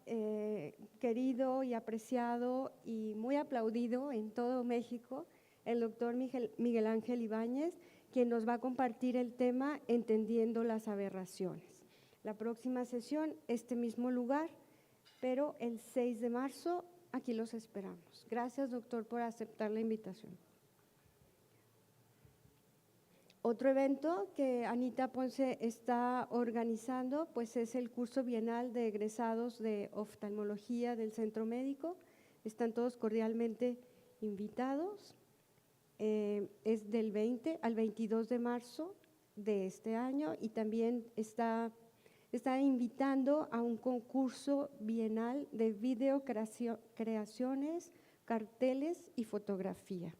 querido y apreciado y muy aplaudido en todo México, el doctor Miguel Ángel Ibáñez, quien nos va a compartir el tema Entendiendo las aberraciones. La próxima sesión, este mismo lugar, pero el 6 de marzo, aquí los esperamos. Gracias, doctor, por aceptar la invitación. Otro evento que Anita Ponce está organizando, pues es el curso bienal de egresados de oftalmología del Centro Médico. Están todos cordialmente invitados. Es del 20 al 22 de marzo de este año y también está invitando a un concurso bienal de videocreaciones, carteles y fotografía.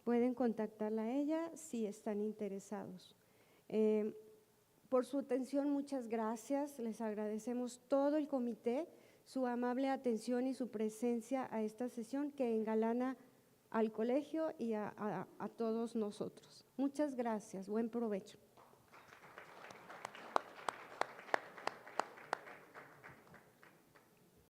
Pueden contactarla a ella si están interesados. Por su atención, muchas gracias. Les agradecemos todo el comité, su amable atención y su presencia a esta sesión que engalana al colegio y a todos nosotros. Muchas gracias. Buen provecho.